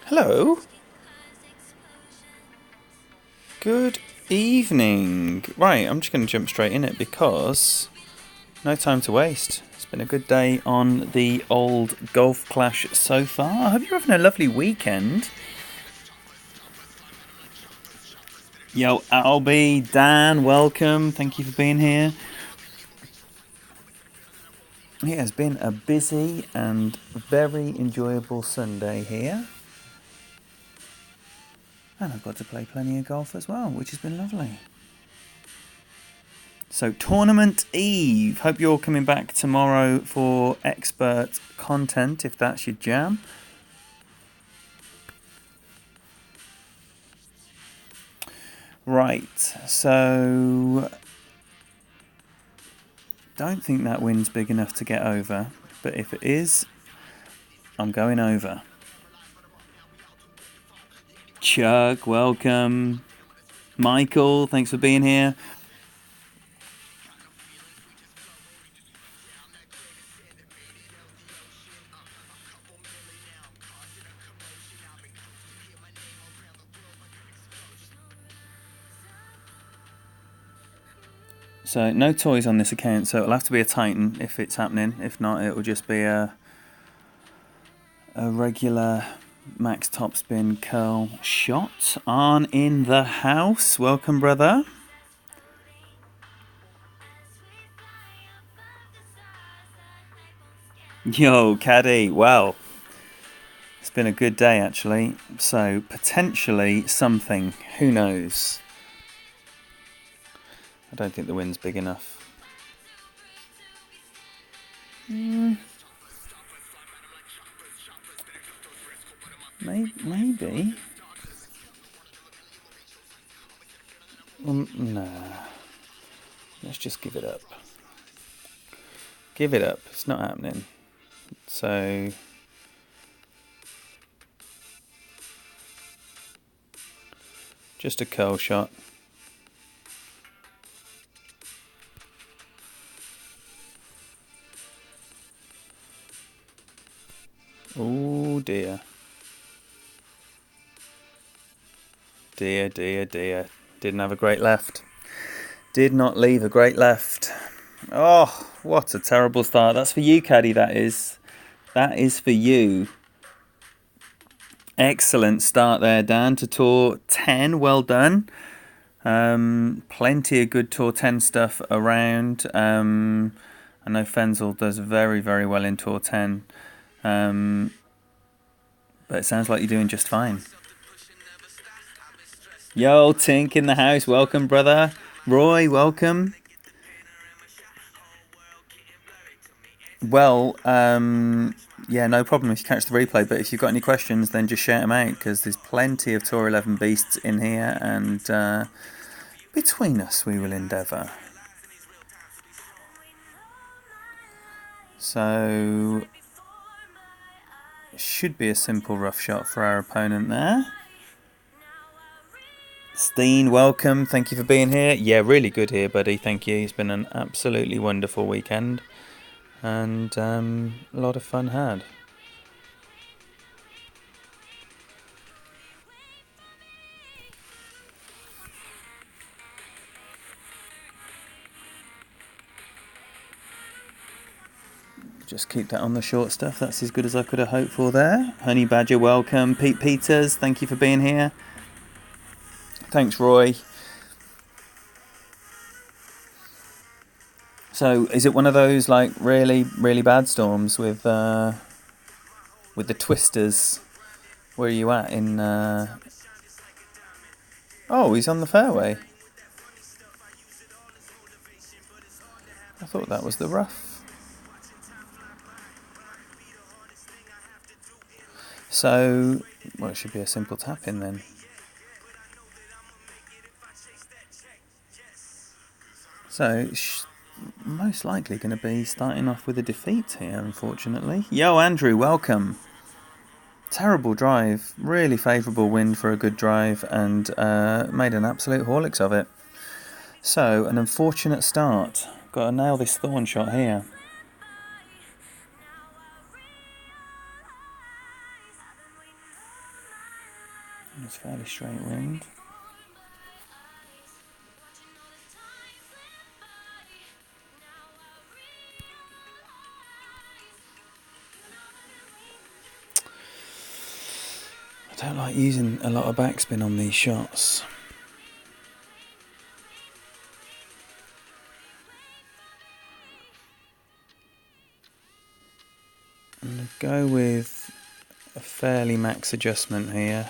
Hello. Good evening. Right, I'm just going to jump straight in it because no time to waste. It's been a good day on the old Golf Clash so far. I hope you're having a lovely weekend. Yo, Albie, Dan, welcome. Thank you for being here. It has been a busy and very enjoyable Sunday here. And I've got to play plenty of golf as well, which has been lovely. So, Tournament Eve. Hope you're coming back tomorrow for expert content, if that's your jam. Right, so don't think that wind's big enough to get over, but if it is, I'm going over. Chuck, welcome. Michael, thanks for being here. So no toys on this account, so it'll have to be a Titan if it's happening. If not, it will just be a regular max topspin curl shot. On in the house. Welcome, brother. Yo, Caddy. Well, it's been a good day actually. So potentially something. Who knows? I don't think the wind's big enough. Maybe. No. Let's just give it up. Give it up. It's not happening. So just a curl shot. Oh dear. Dear. Didn't have a great left. Did not leave a great left. Oh, what a terrible start. That's for you, Caddy, that is. That is for you. Excellent start there, Dan, to Tour 10. Well done. Plenty of good Tour 10 stuff around. I know Fenzel does very, very well in Tour 10. But it sounds like you're doing just fine. Yo, Tink in the house. Welcome, brother. Roy, welcome. Well, yeah, no problem if you catch the replay. But if you've got any questions, then just shout them out because there's plenty of Tour 11 beasts in here, and between us, we will endeavour. So, should be a simple rough shot for our opponent there. Steen, welcome. Thank you for being here. Yeah, really good here, buddy. Thank you. It's been an absolutely wonderful weekend. And a lot of fun had. Just keep that on the short stuff. That's as good as I could have hoped for there. Honey Badger, welcome. Pete Peters, thank you for being here. Thanks, Roy. So, is it one of those like really, really bad storms with the twisters? Where are you at in? Oh, he's on the fairway. I thought that was the rough. So, well, it should be a simple tap in then. So, most likely going to be starting off with a defeat here, unfortunately. Yo, Andrew, welcome. Terrible drive, really favourable wind for a good drive, and made an absolute horlicks of it. So, an unfortunate start. Got to nail this thorn shot here. It's fairly straight wind. I don't like using a lot of backspin on these shots. I'm going to go with a fairly max adjustment here.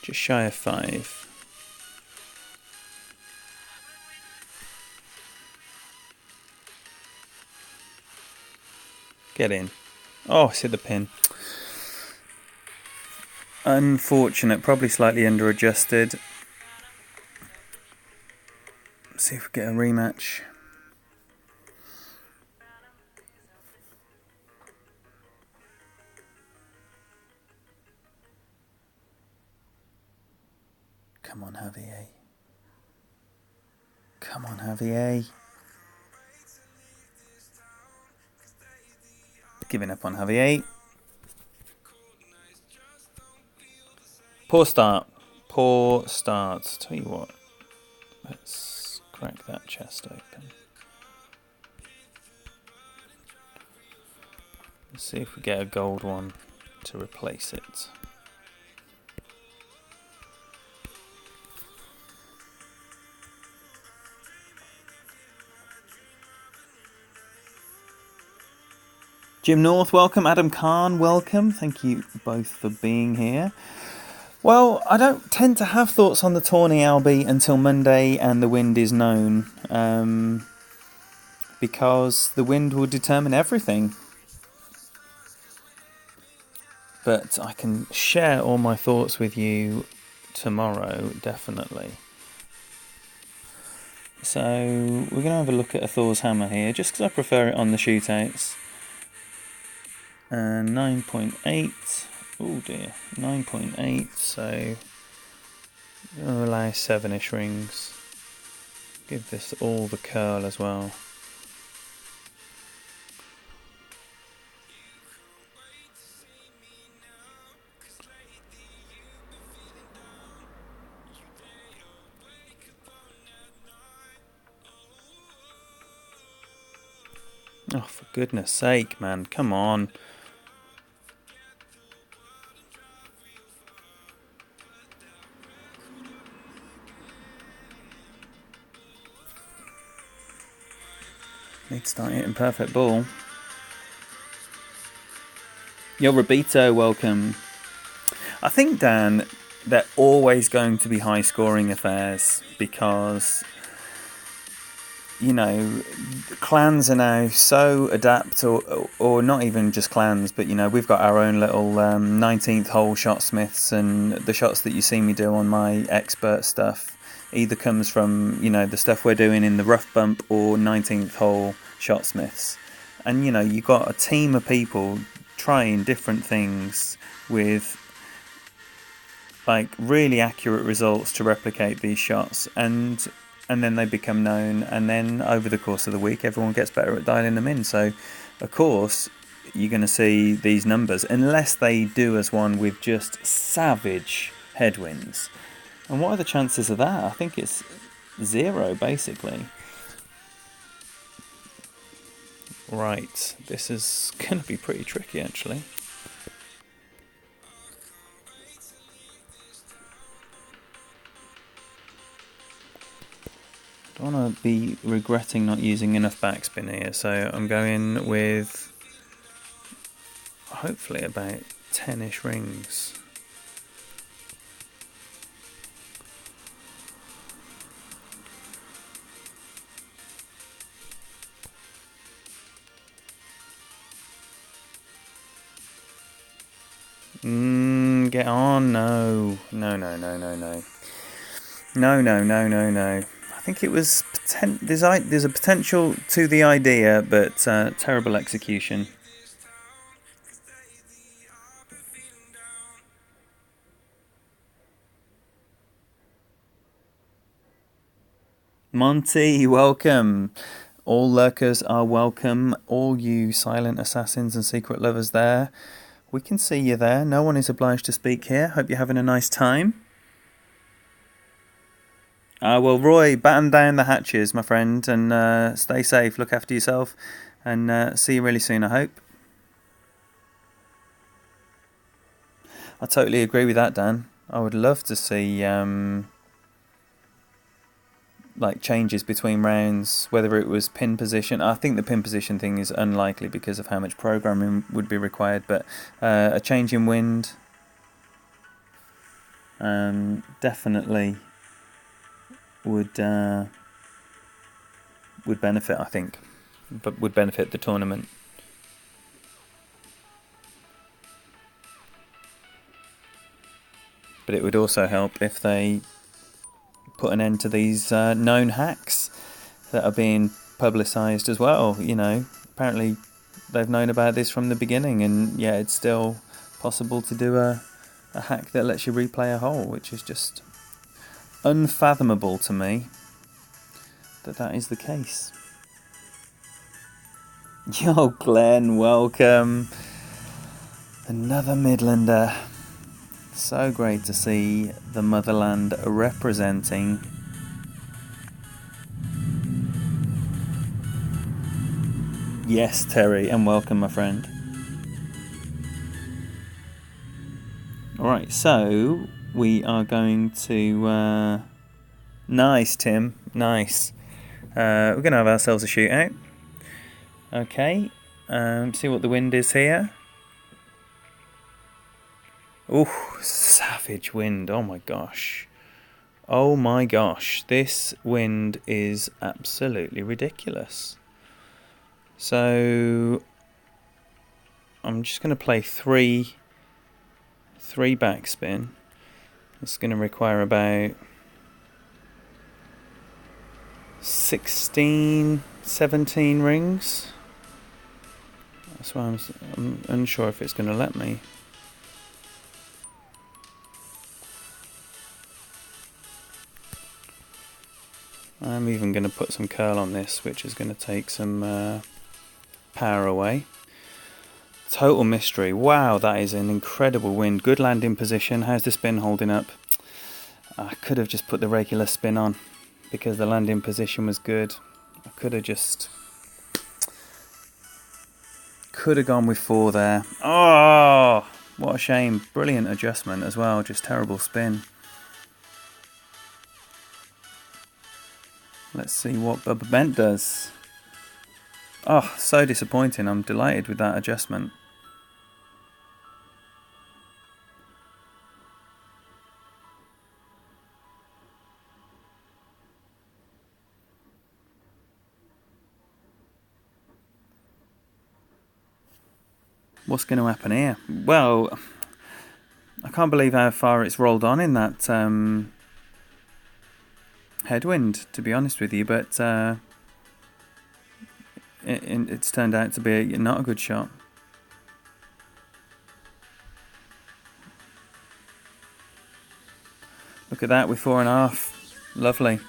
Just shy of 5. Get in. Oh, it's hit the pin. Unfortunate, probably slightly under adjusted. See if we get a rematch. Come on, Javier. Come on, Javier. Giving up on Javier. Poor start. Poor start. Tell you what. Let's crack that chest open. Let's see if we get a gold one to replace it. Jim North, welcome. Adam Khan, welcome. Thank you both for being here. Well, I don't tend to have thoughts on the Tawny Albi until Monday and the wind is known, because the wind will determine everything. But I can share all my thoughts with you tomorrow, definitely. So we're going to have a look at a Thor's Hammer here, just because I prefer it on the shootouts. 9.8. Oh dear, 9.8. So I'll allow 7-ish rings. Give this all the curl as well. Oh, for goodness sake, man, come on. Need to start hitting perfect ball. Yo, Rabito, welcome. I think, Dan, they're always going to be high-scoring affairs because, you know, clans are now so adept, or not even just clans, but, you know, we've got our own little 19th hole shotsmiths, and the shots that you see me do on my expert stuff either comes from, you know, the stuff we're doing in the rough bump or 19th hole shotsmiths. And, you know, you've got a team of people trying different things with like really accurate results to replicate these shots, and then they become known, and then over the course of the week everyone gets better at dialing them in. So of course you're going to see these numbers unless they do us one with just savage headwinds. And what are the chances of that? I think it's 0 basically. Right, this is going to be pretty tricky actually. Don't want to be regretting not using enough backspin here, so I'm going with hopefully about 10-ish rings. Get on, no. I think it was there's a potential to the idea, but terrible execution. Monty, welcome. All lurkers are welcome. All you silent assassins and secret lovers there, We can see you there. No one is obliged to speak here. Hope you're having a nice time. Well, Roy, batten down the hatches, my friend, and stay safe. Look after yourself, and see you really soon, I hope. I totally agree with that, Dan. I would love to see like changes between rounds, whether it was pin position. I think the pin position thing is unlikely because of how much programming would be required, but a change in wind definitely would benefit, I think, but would benefit the tournament. But it would also help if they put an end to these known hacks that are being publicised as well. You know, apparently they've known about this from the beginning, and yeah, it's still possible to do a hack that lets you replay a hole, which is just unfathomable to me that is the case. Yo, Glenn, welcome. Another Midlander. So great to see the motherland representing. Yes, Terry, and welcome, my friend. Alright, so we are going to... nice, Tim, nice. We're going to have ourselves a shootout. Okay, see what the wind is here. Oh, savage wind, oh my gosh. Oh my gosh, this wind is absolutely ridiculous. So, I'm just going to play three backspin. It's going to require about 16, 17 rings. That's why I'm unsure if it's going to let me. I'm even going to put some curl on this, which is going to take some power away. Total mystery. Wow, that is an incredible wind. Good landing position. How's the spin holding up? I could have just put the regular spin on because the landing position was good. I could have gone with 4 there. Oh, what a shame. Brilliant adjustment as well. Just terrible spin. Let's see what Bubba Bent does. Oh, so disappointing. I'm delighted with that adjustment. What's going to happen here? Well, I can't believe how far it's rolled on in that headwind, to be honest with you, but it's turned out to be not a good shot. Look at that with 4.5. Lovely.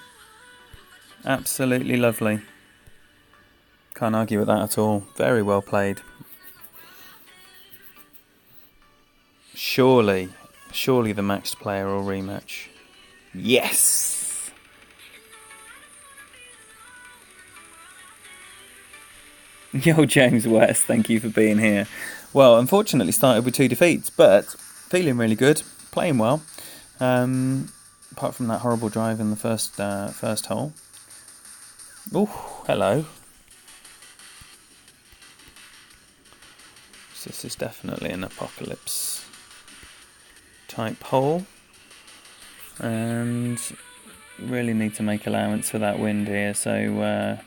Absolutely lovely. Can't argue with that at all. Very well played. Surely the maxed player will rematch. Yes! Yo, James West, thank you for being here. Well, unfortunately started with 2 defeats, but feeling really good, playing well. Apart from that horrible drive in the first hole. Oh, hello. So this is definitely an apocalypse type hole, and really need to make allowance for that wind here, so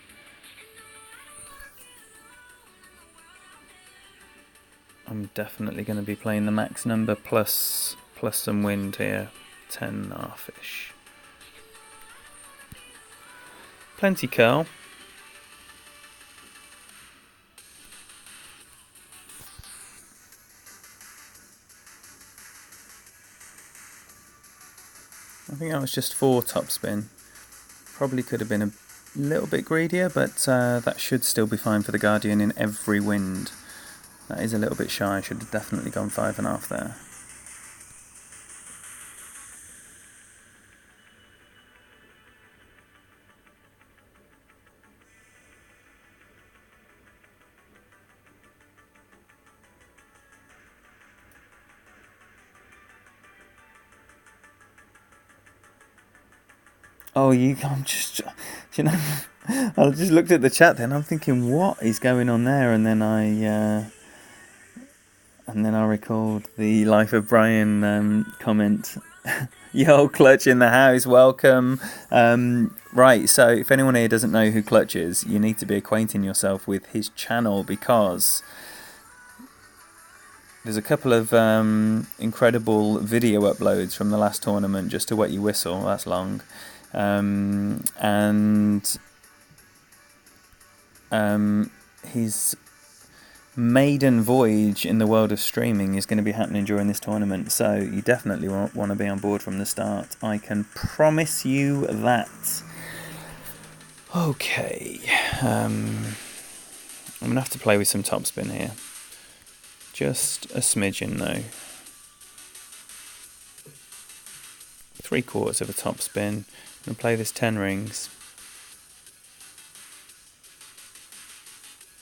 I'm definitely going to be playing the max number plus some wind here, 10.5ish. Plenty curl. I think that was just 4 topspin. Probably could have been a little bit greedier, but that should still be fine for the Guardian in every wind. That is a little bit shy. I should have definitely gone 5.5 there. Oh, I'm just, you know, I just looked at the chat then. I'm thinking, what is going on there? And then I recalled the Life of Brian comment. Yo, Clutch in the house, welcome. Right, so if anyone here doesn't know who Clutch is, you need to be acquainting yourself with his channel, because there's a couple of incredible video uploads from the last tournament, just to wet your whistle. That's long. And his maiden voyage in the world of streaming is going to be happening during this tournament, so you definitely want to be on board from the start. I can promise you that. Okay, I'm going to have to play with some topspin here. Just a smidgen though. 3/4 of a topspin. I'm going to play this 10 rings.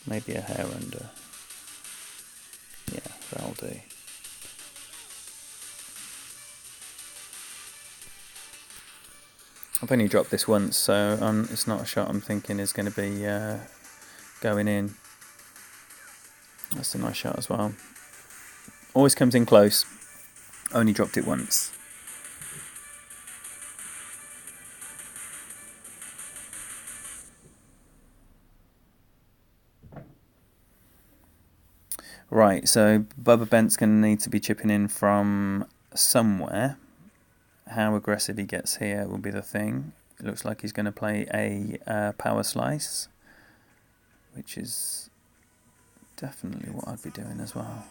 Maybe a hair under. Yeah, that'll do. I've only dropped this once, so it's not a shot I'm thinking is going to be going in. That's a nice shot as well. Always comes in close. Only dropped it once. Right, so Bubba Bent's going to need to be chipping in from somewhere. How aggressive he gets here will be the thing. It looks like he's going to play a power slice, which is definitely what I'd be doing as well.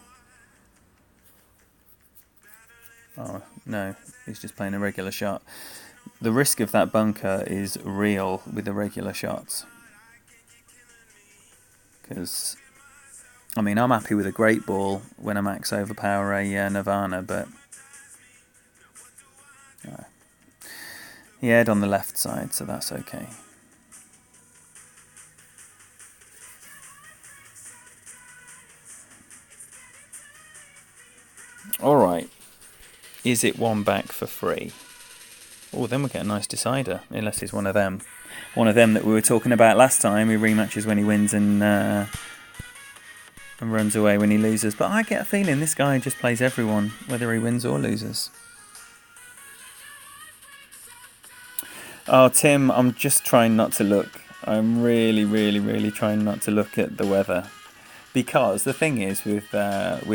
Oh, no, he's just playing a regular shot. The risk of that bunker is real with the regular shots. Because, I mean, I'm happy with a great ball when I max overpower a Nirvana, but he aired on the left side, so that's okay. Alright, is it one back for free? Oh, then we'll get a nice decider, unless it's one of them. One of them that we were talking about last time, he rematches when he wins and runs away when he loses. But I get a feeling this guy just plays everyone, whether he wins or loses. Oh, Tim, I'm just trying not to look. I'm really, really, really trying not to look at the weather. Because the thing is with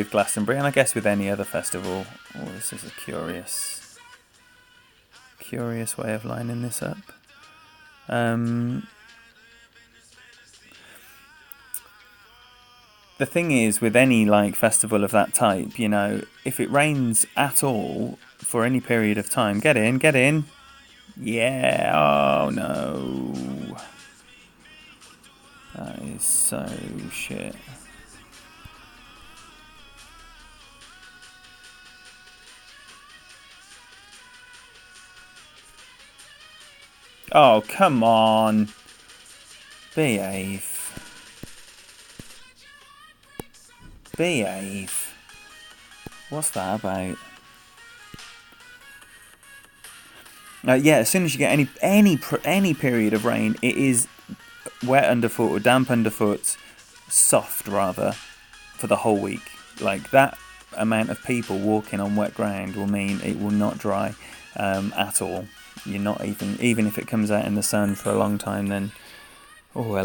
Glastonbury, and I guess with any other festival, oh, this is a curious way of lining this up. The thing is with any like festival of that type, you know, if it rains at all for any period of time, get in. Yeah, oh no. That is so shit. Oh, come on. Behave. What's that about? Yeah, as soon as you get any period of rain, it is wet underfoot or damp underfoot, soft rather, for the whole week. Like that amount of people walking on wet ground will mean it will not dry at all. You're not even if it comes out in the sun for a long time, then oh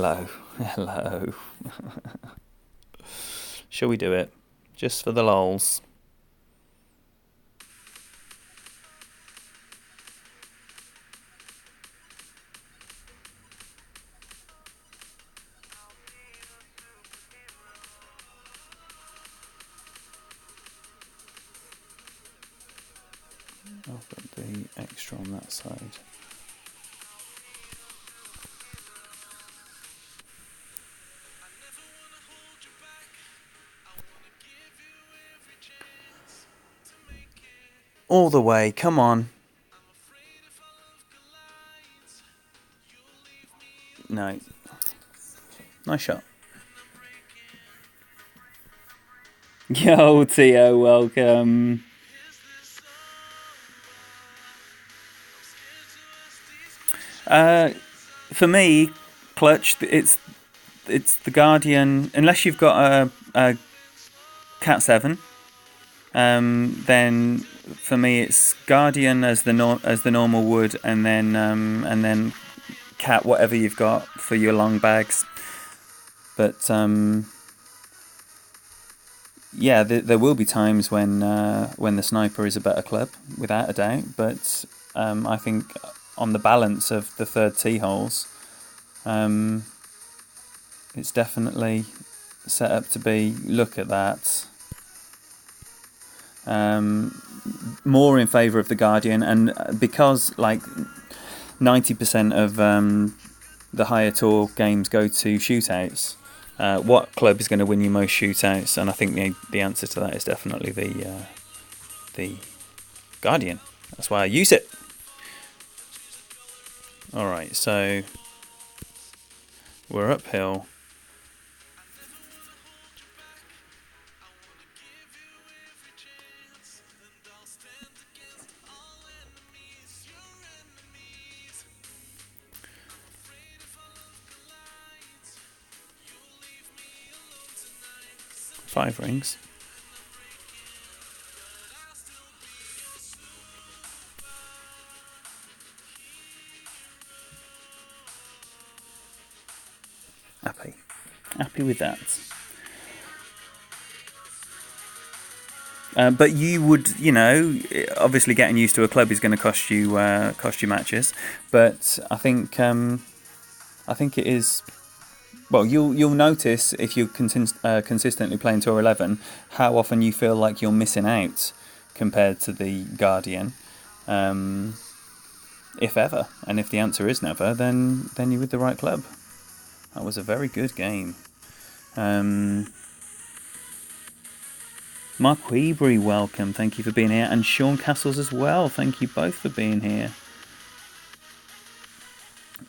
hello. Shall we do it just for the lols? I'll put the extra on that side. All the way, come on. No. Nice shot. Yo, Tio, welcome. For me, clutch. It's the Guardian. Unless you've got a Cat 7, then for me it's Guardian as the normal wood, and then Cat whatever you've got for your long bags. But yeah, there will be times when the sniper is a better club, without a doubt. But I think on the balance of the third tee holes, it's definitely set up to be. Look at that. More in favour of the Guardian, and because like 90% of the higher tour games go to shootouts, what club is going to win you most shootouts? And I think the answer to that is definitely the Guardian. That's why I use it. Alright, so we're uphill. Five rings. Happy with that. But you would, obviously getting used to a club is going to cost you matches. But I think it is. Well, you'll notice if you're consistently playing Tour 11 how often you feel like you're missing out compared to the Guardian, if ever. And if the answer is never, then you're with the right club. That was a very good game. Mark Weebury, welcome. Thank you for being here. And Sean Castles as well. Thank you both for being here.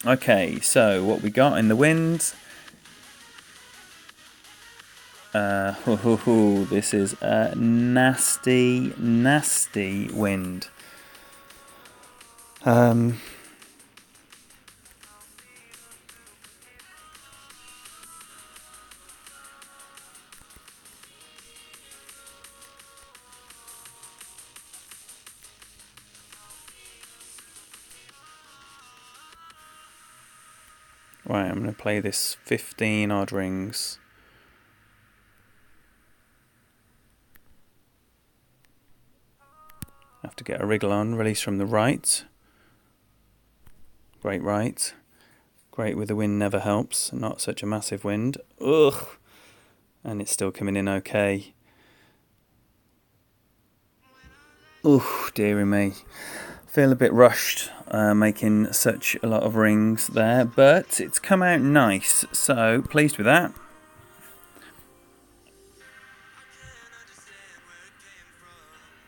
Okay, so what we got in the wind. This is a nasty, nasty wind. Right, I'm going to play this 15 odd rings. Have to get a wriggle on, release from the right. Great right. Great with the wind never helps, not such a massive wind. Ugh! And it's still coming in okay. Ooh, dearie me. Feel a bit rushed making such a lot of rings there, but it's come out nice, so pleased with that.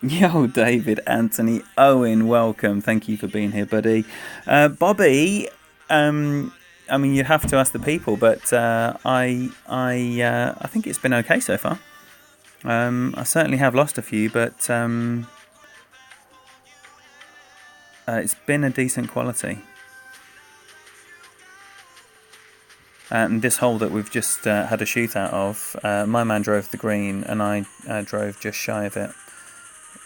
Yo, David, Anthony, Owen, welcome. Thank you for being here, buddy. Bobby, I mean, you have to ask the people, but I think it's been okay so far. I certainly have lost a few, but it's been a decent quality. And this hole that we've just had a shootout of, my man drove the green and I drove just shy of it.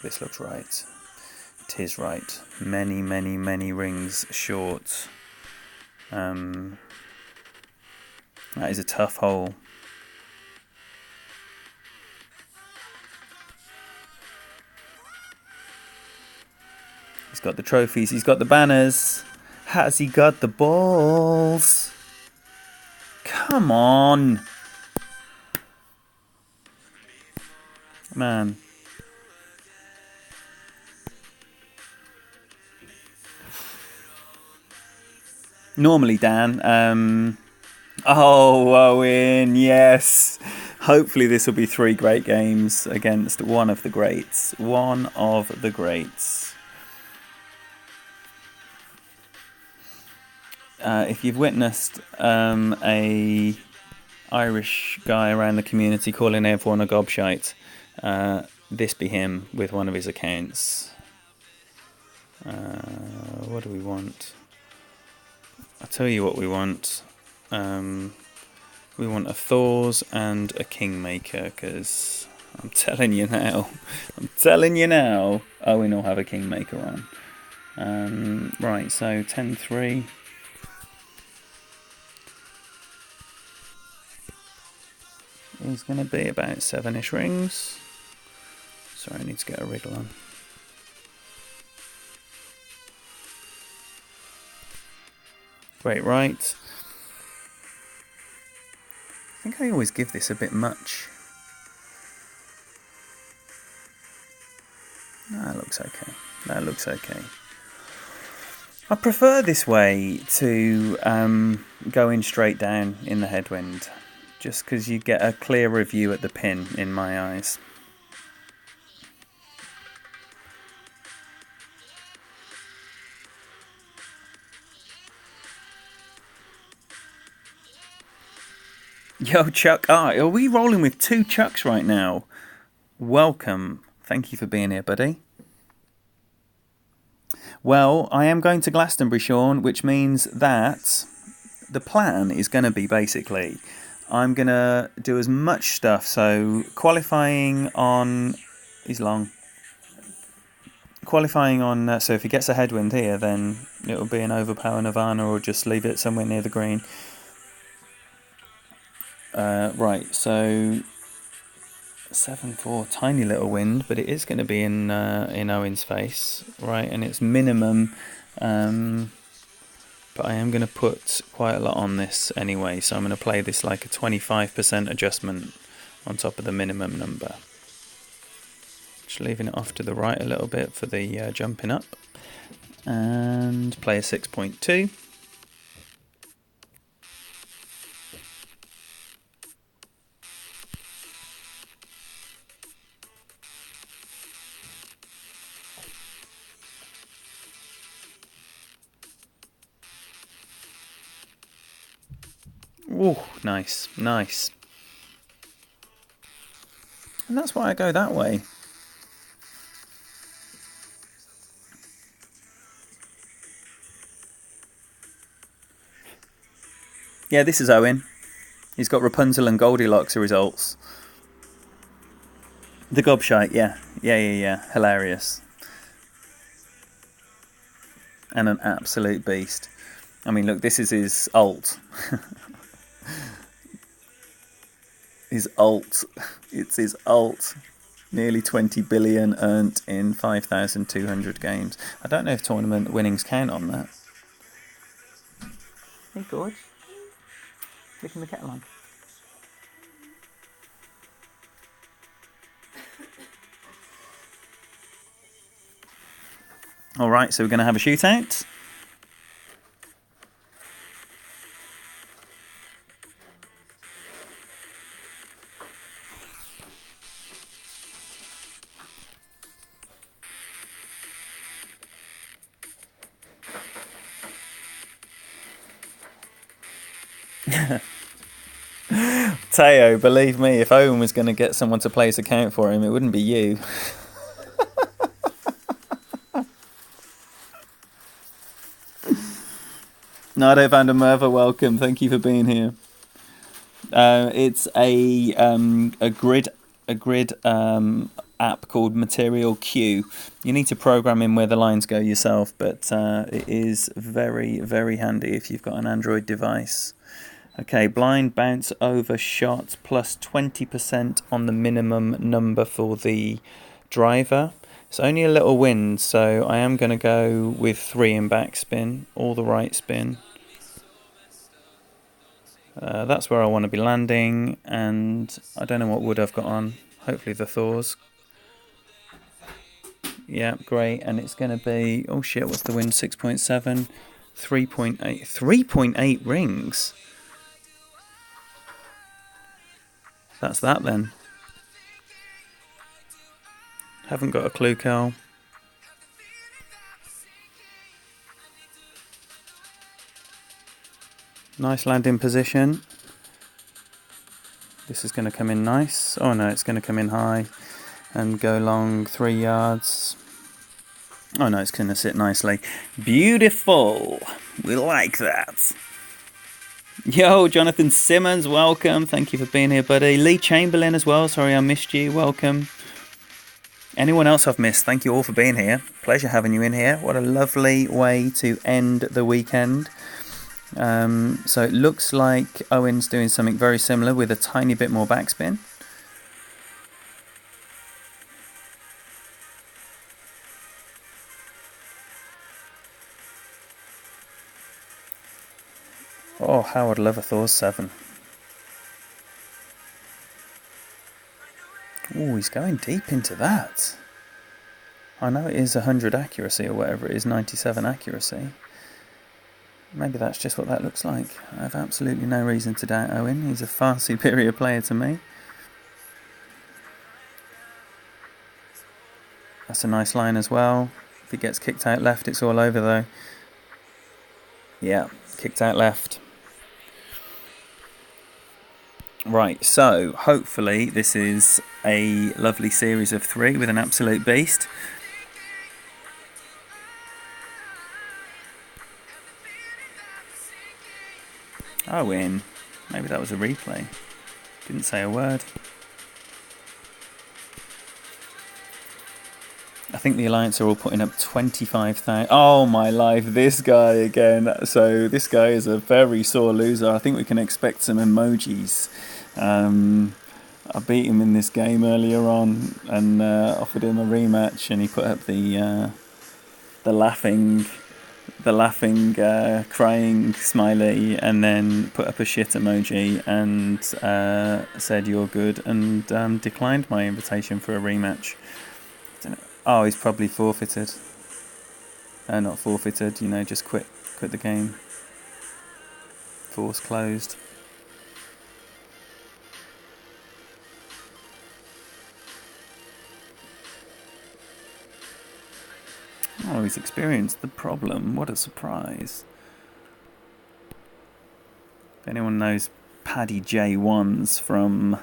This looks right. It is right. Many, many, many rings short. That is a tough hole. He's got the trophies, he's got the banners. Has he got the balls? Come on. Man. Normally, Dan. Oh, Owen, yes. Hopefully this will be 3 great games against one of the greats. One of the greats. If you've witnessed a Irish guy around the community calling everyone a gobshite, this be him with one of his accounts. What do we want? I'll tell you what we want. We want a Thors and a Kingmaker, because I'm telling you now, Owen will have a Kingmaker on. Right, so 10-3. Is going to be about 7-ish rings. Sorry, I need to get a wriggle on. Great, right. I think I always give this a bit much. That looks okay. That looks okay. I prefer this way to going straight down in the headwind, just because you get a clearer view at the pin in my eyes. Yo, Chuck. Are we rolling with 2 Chucks right now? Welcome. Thank you for being here, buddy. Well, I am going to Glastonbury, Sean, which means that the plan is going to be basically I'm going to do as much stuff. So qualifying on is long. Qualifying on, so if he gets a headwind here, then it'll be an overpower Nirvana or just leave it somewhere near the green. Right, so 7-4, tiny little wind, but it is going to be in Owen's face, right? And it's minimum, but I am going to put quite a lot on this anyway, so I'm going to play this like a 25% adjustment on top of the minimum number. Just leaving it off to the right a little bit for the jumping up, and play a 6.2. Oh, nice, nice. And that's why I go that way. Yeah, this is Owen. He's got Rapunzel and Goldilocks results. The gobshite, yeah. Hilarious. And an absolute beast. I mean, look, this is his ult. His ult. It's his ult. Nearly 20 billion earned in 5,200 games. I don't know if tournament winnings count on that. Hey, George. Flicking the kettle on. Alright, so we're going to have a shootout. Teo, believe me, if Owen was going to get someone to play his account for him, it wouldn't be you. Nardo van der Merwe, welcome. Thank you for being here. It's a grid app called Material Q. You need to program in where the lines go yourself, but it is very, very handy if you've got an Android device. Okay, blind bounce over shot plus 20% on the minimum number for the driver. It's only a little wind, so I am going to go with 3 in backspin, all the right spin. That's where I want to be landing, and I don't know what wood I've got on. Hopefully the Thors. Yeah, great, and it's going to be, oh shit, what's the wind? 6.7, 3.8, 3.8 rings. That's that then. Haven't got a clue, Carl. Nice landing position. This is going to come in nice. Oh no, it's going to come in high and go long 3 yards. Oh no, it's going to sit nicely. Beautiful. We like that. Yo, Jonathan Simmons, welcome. Thank you for being here, buddy. Lee Chamberlain as well. Sorry I missed you. Welcome. Anyone else I've missed, thank you all for being here. Pleasure having you in here. What a lovely way to end the weekend. So it looks like Owen's doing something very similar with a tiny bit more backspin. Oh, how I'd love a Thor's 7. Oh, he's going deep into that. I know it is 100 accuracy or whatever it is, 97 accuracy. Maybe that's just what that looks like. I have absolutely no reason to doubt Owen. He's a far superior player to me. That's a nice line as well. If he gets kicked out left, it's all over though. Yeah, kicked out left. Right, so hopefully this is a lovely series of 3 with an absolute beast. Owen, maybe that was a replay. Didn't say a word. I think the Alliance are all putting up 25,000. Oh my life, this guy again. So this guy is a very sore loser. I think we can expect some emojis. I beat him in this game earlier on and offered him a rematch, and he put up the laughing, crying smiley, and then put up a shit emoji and said you're good, and declined my invitation for a rematch. Oh, he's probably forfeited. Not forfeited, just quit the game. Force closed. Oh, he's experienced the problem. What a surprise. If anyone knows Paddy J1s from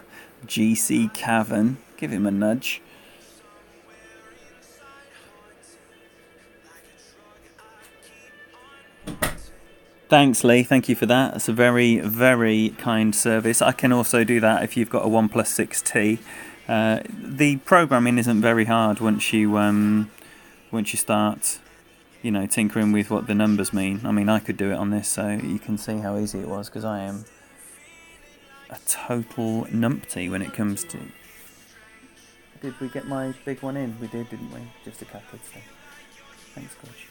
GC Cavern, give him a nudge. Thanks, Lee. Thank you for that. That's a very, very kind service. I can also do that if you've got a OnePlus 6T. The programming isn't very hard once you start, tinkering with what the numbers mean. I mean, I could do it on this, so you can see how easy it was, because I am a total numpty when it comes to... Did we get my big one in? We did, didn't we? Just a couple of things. Thanks, Gosh.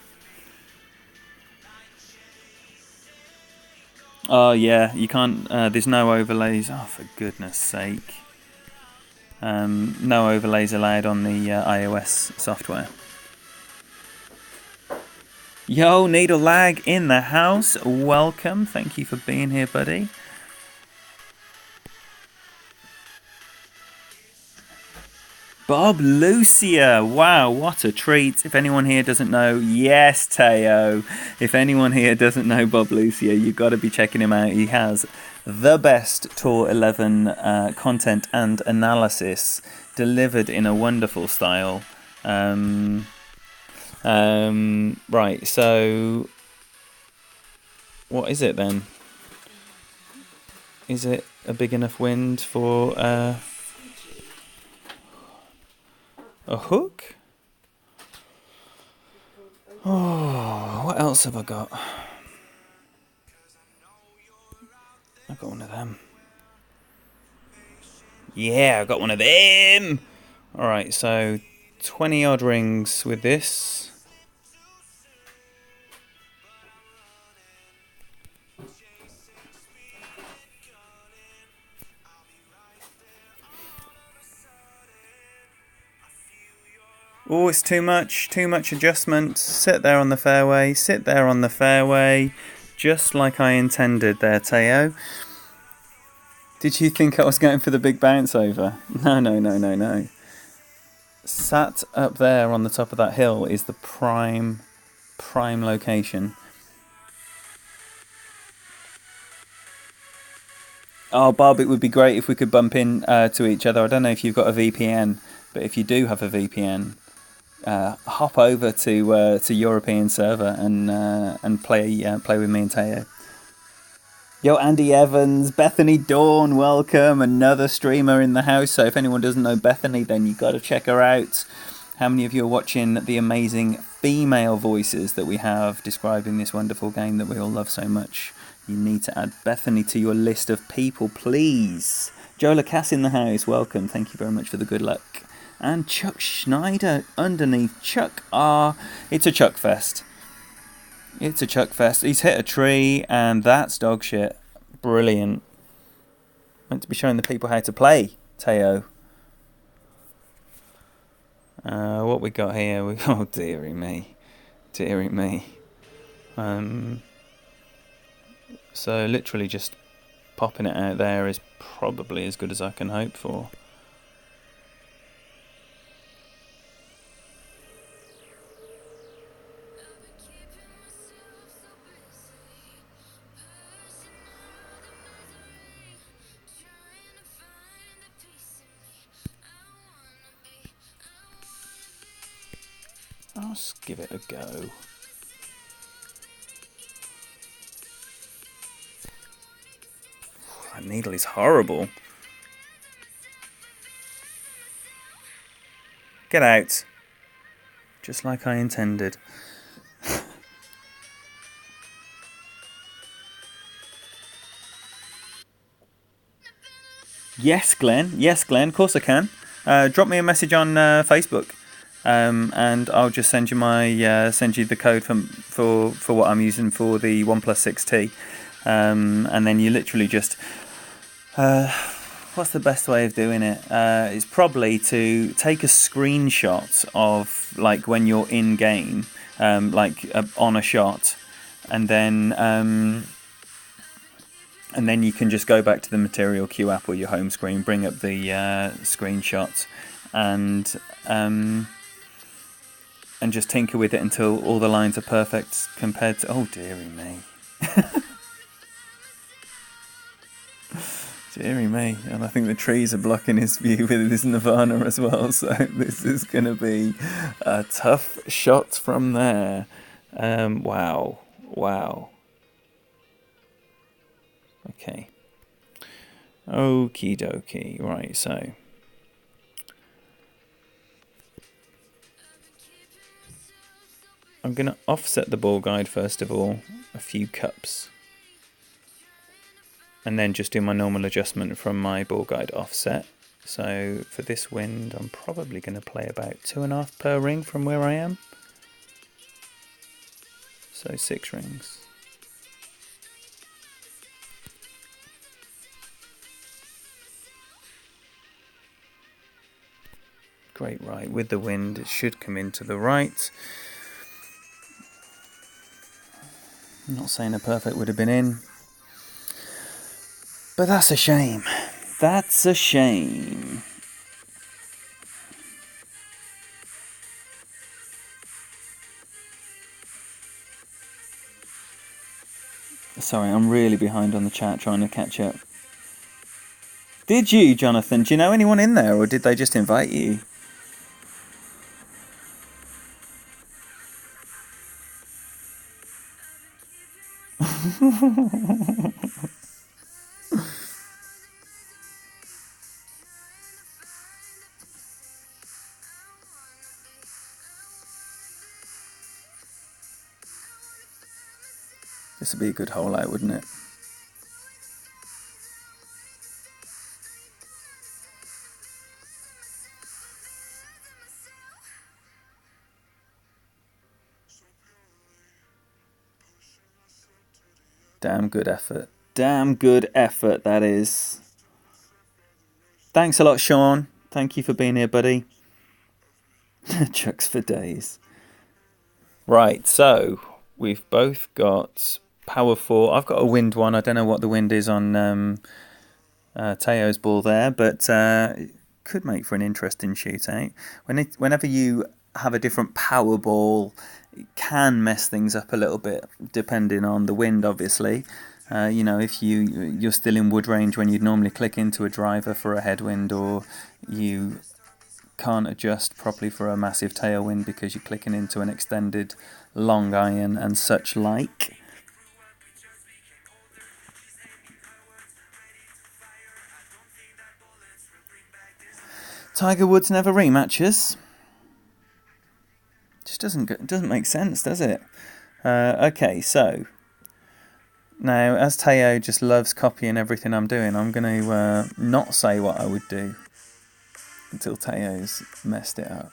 Oh yeah, you can't. There's no overlays. Oh, for goodness sake! No overlays allowed on the iOS software. Yo, Needle Lag in the house. Welcome. Thank you for being here, buddy. Bob Lucia. Wow, what a treat. If anyone here doesn't know, yes, Teo. If anyone here doesn't know Bob Lucia, you've got to be checking him out. He has the best Tour 11 content and analysis delivered in a wonderful style. Right, so what is it then? Is it a big enough wind for... a hook? Oh, what else have I got? I've got one of them. Yeah, I got one of them! Alright, so 20 odd rings with this. Oh, it's too much adjustment. Sit there on the fairway, just like I intended there, Teo. Did you think I was going for the big bounce over? No, no, no, no, no. Sat up there on the top of that hill is the prime location. Oh, Bob, it would be great if we could bump in to each other. I don't know if you've got a VPN, but if you do have a VPN, hop over to European server and play with me and Teo. Yo, Andy Evans, Bethany Dawn, welcome. Another streamer in the house. So if anyone doesn't know Bethany, then you got to check her out. How many of you are watching the amazing female voices that we have describing this wonderful game that we all love so much? You need to add Bethany to your list of people, please. Jola Cass in the house, welcome. Thank you very much for the good luck. And Chuck Schneider underneath. Chuck R. It's a Chuck Fest. It's a Chuck Fest. He's hit a tree, and that's dog shit. Brilliant. Meant to be showing the people how to play, Teo. What we got here? Oh, dearie me. Dearie me. So literally just popping it out there is probably as good as I can hope for. I'll just give it a go. That needle is horrible. Get out. Just like I intended. Yes, Glenn. Yes, Glenn. Of course I can. Drop me a message on Facebook, and I'll just send you the code for what I'm using for the OnePlus 6T, and then you literally just. What's the best way of doing it? It's probably to take a screenshot of like when you're in game, on a shot, and then you can just go back to the Material Queue app or your home screen, bring up the screenshot, and just tinker with it until all the lines are perfect compared to... Oh, dearie me. Dearie me. And I think the trees are blocking his view with this Nirvana as well, so this is going to be a tough shot from there. Wow. Okay. Okie dokie. Right, so. I'm going to offset the ball guide first of all, a few cups. And then just do my normal adjustment from my ball guide offset. So for this wind, I'm probably going to play about 2.5 per ring from where I am. So 6 rings. Great, right, with the wind it should come into the right. I'm not saying a perfect would have been in, but that's a shame. That's a shame. Sorry, I'm really behind on the chat trying to catch up. Did you, Jonathan? Do you know anyone in there, or did they just invite you? This would be a good hole out, wouldn't it? Damn good effort. Damn good effort, that is. Thanks a lot, Sean. Thank you for being here, buddy. Chucks for days. Right, so we've both got power 4. I've got a wind one. I don't know what the wind is on Teo's ball there, but could make for an interesting shootout. Whenever you have a different power ball, it can mess things up a little bit, depending on the wind, obviously. If you're still in wood range when you'd normally click into a driver for a headwind, or you can't adjust properly for a massive tailwind because you're clicking into an extended long iron and such like. Tiger Woods never rematches. Just doesn't make sense, does it? Okay, so now as Teo just loves copying everything I'm doing, I'm going to not say what I would do until Teo's messed it up.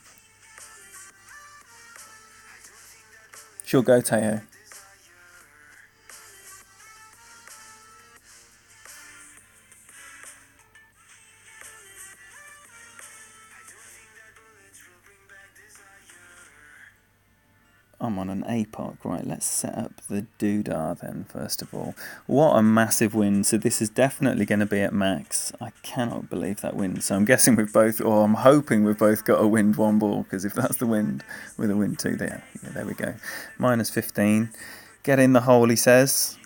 Sure, go Teo. I'm on an APOC. Right, let's set up the doodah then, first of all. What a massive wind. So this is definitely going to be at max. I cannot believe that wind. So I'm guessing we've both, or I'm hoping we've both got a wind 1 ball, because if that's the wind, with a wind 2 there. Yeah, there we go. Minus 15. Get in the hole, he says.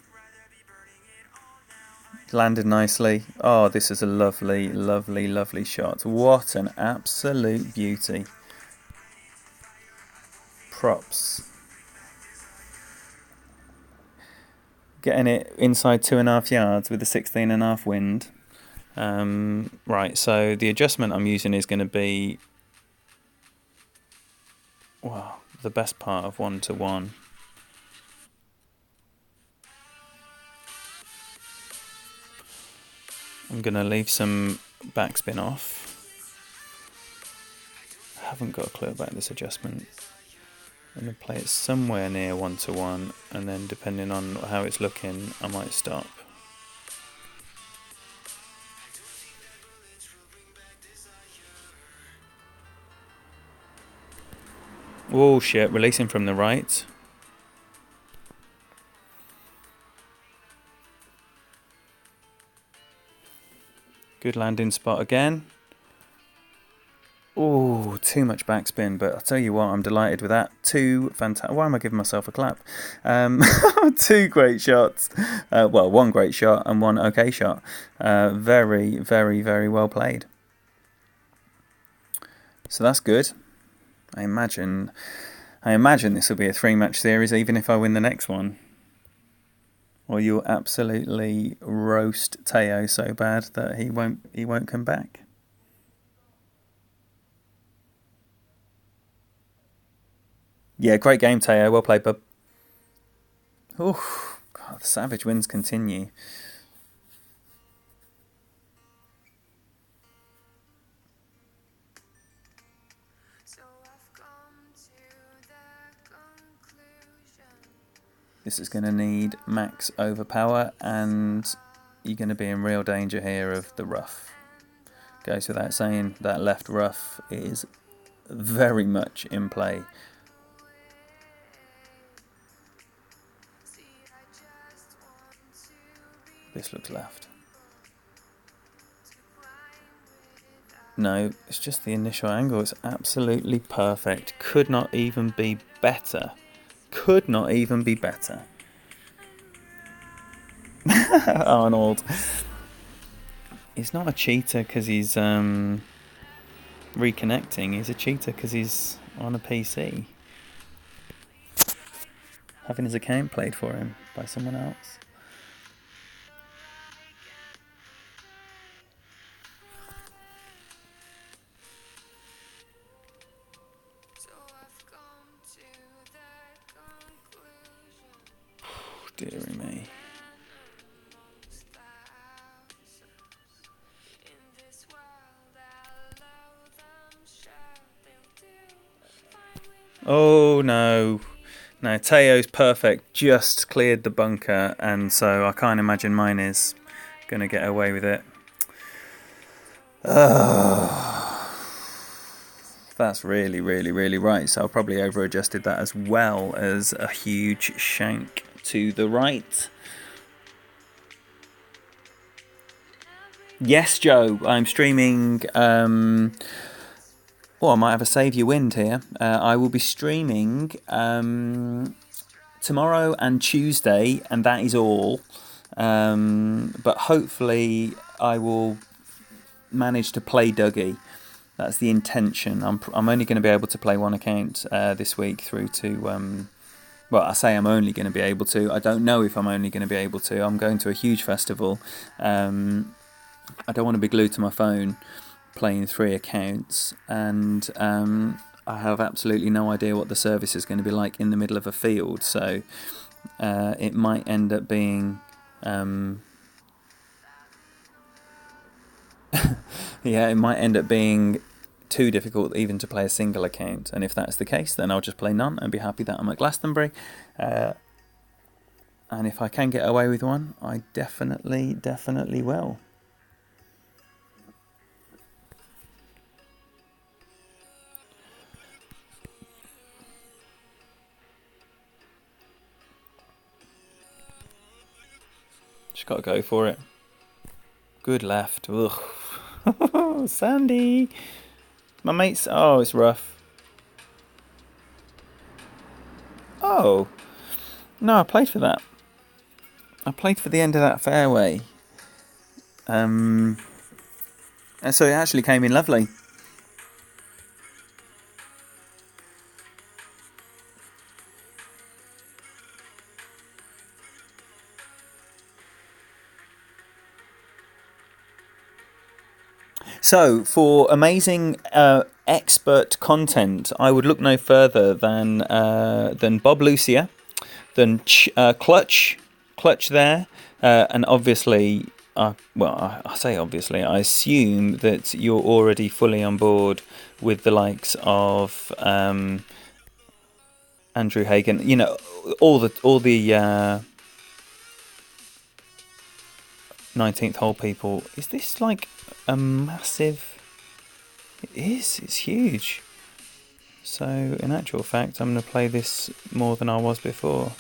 Landed nicely. Oh, this is a lovely, lovely, lovely shot. What an absolute beauty. Props. Getting it inside 2.5 yards with a 16.5 wind. Right, so the adjustment I'm using is going to be, well, the best part of 1-to-1. I'm going to leave some backspin off. I haven't got a clue about this adjustment. I'm going to play it somewhere near 1-to-1, and then depending on how it's looking, I might stop. Oh shit, releasing from the right. Good landing spot again. Oh, too much backspin, but I'll tell you what, I'm delighted with that. Two fantastic. Why am I giving myself a clap? 2 great shots. Well, 1 great shot and 1 okay shot. Very, very, very well played. So that's good. I imagine this will be a 3-match series, even if I win the next one. Or you'll absolutely roast Teo so bad that he won't come back. Yeah, great game, Teo. Well played, bub. Oh, God, the savage wins continue. This is going to need max overpower, and you're going to be in real danger here of the rough. Goes without saying, that left rough is very much in play. This looks left. No, it's just the initial angle. It's absolutely perfect. Could not even be better. Could not even be better. Arnold. He's not a cheater because he's reconnecting. He's a cheater because he's on a PC. Having his account played for him by someone else. Dearie me. Oh no. No, Teo's perfect. Just cleared the bunker, and so I can't imagine mine is going to get away with it. That's really, really, really right. So I probably over-adjusted that, as well as a huge shank to the right. Yes, Joe. I'm streaming. I might have a save your wind here. I will be streaming tomorrow and Tuesday, and that is all. But hopefully, I will manage to play Dougie. That's the intention. I'm only going to be able to play one account this week through to. Well, I say I'm only going to be able to. I don't know if I'm only going to be able to. I'm going to a huge festival. I don't want to be glued to my phone playing 3 accounts, and I have absolutely no idea what the service is going to be like in the middle of a field. So it might end up being. It might end up being too difficult even to play a single account, and if that's the case, then I'll just play none and be happy that I'm at Glastonbury. And if I can get away with one, I definitely will. Just got to go for it. Good left. Ugh. Sandy. My mate's... Oh, it's rough. Oh. No, I played for that. I played for the end of that fairway. And so it actually came in lovely. So, for amazing expert content, I would look no further than Bob Lucia, than Clutch there, and obviously, I say obviously, I assume that you're already fully on board with the likes of Andrew Hagen. You know, all the 19th hole people. Is this like a massive... It is, it's huge. So in actual fact, I'm going to play this more than I was before.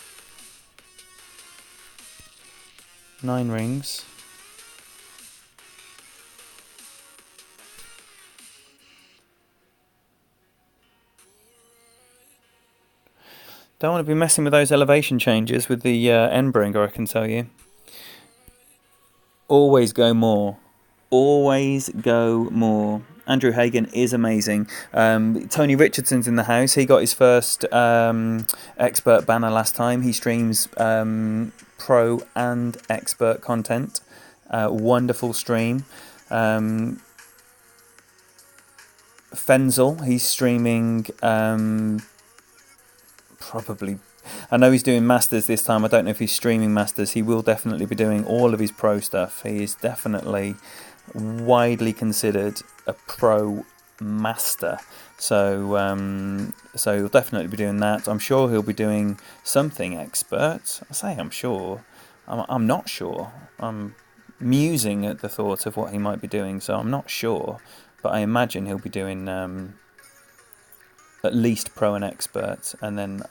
9 rings. Don't want to be messing with those elevation changes with the Endbringer, I can tell you. Always go more. Always go more. Andrew Hagen is amazing. Tony Richardson's in the house. He got his first expert banner last time. He streams pro and expert content. Wonderful stream. Fenzel, he's streaming probably... I know he's doing Masters this time. I don't know if he's streaming Masters. He will definitely be doing all of his pro stuff. He is definitely widely considered a pro master. So he'll definitely be doing that. I'm sure he'll be doing something expert. I say I'm sure. I'm not sure. I'm musing at the thought of what he might be doing, so I'm not sure. But I imagine he'll be doing at least pro and expert, and then...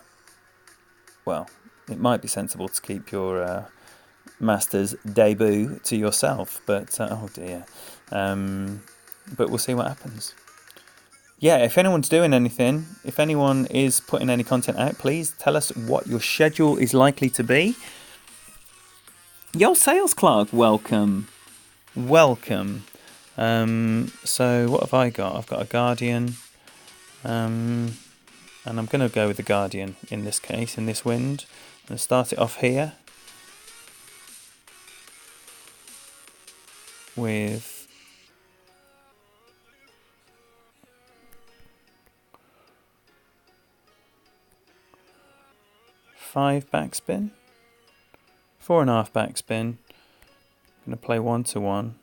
Well, it might be sensible to keep your Masters debut to yourself, but oh dear. But we'll see what happens. Yeah, if anyone's doing anything, if anyone is putting any content out, please tell us what your schedule is likely to be. Yo, Sales Clark, welcome. Welcome. So what have I got? I've got a Guardian. And I'm going to go with the Guardian in this case, in this wind. I'm going to start it off here with five backspin, 4.5 backspin. I'm going to play 1-1.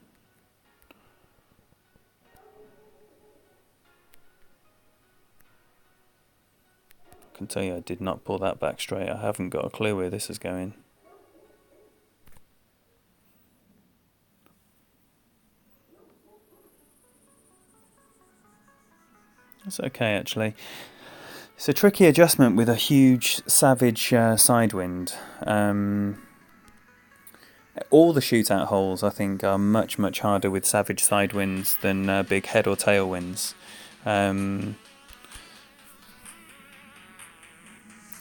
I can tell you I did not pull that back straight. I haven't got a clue where this is going. That's okay, actually. It's a tricky adjustment with a huge, savage side wind. All the shootout holes, I think, are much, much harder with savage side winds than big head or tail winds.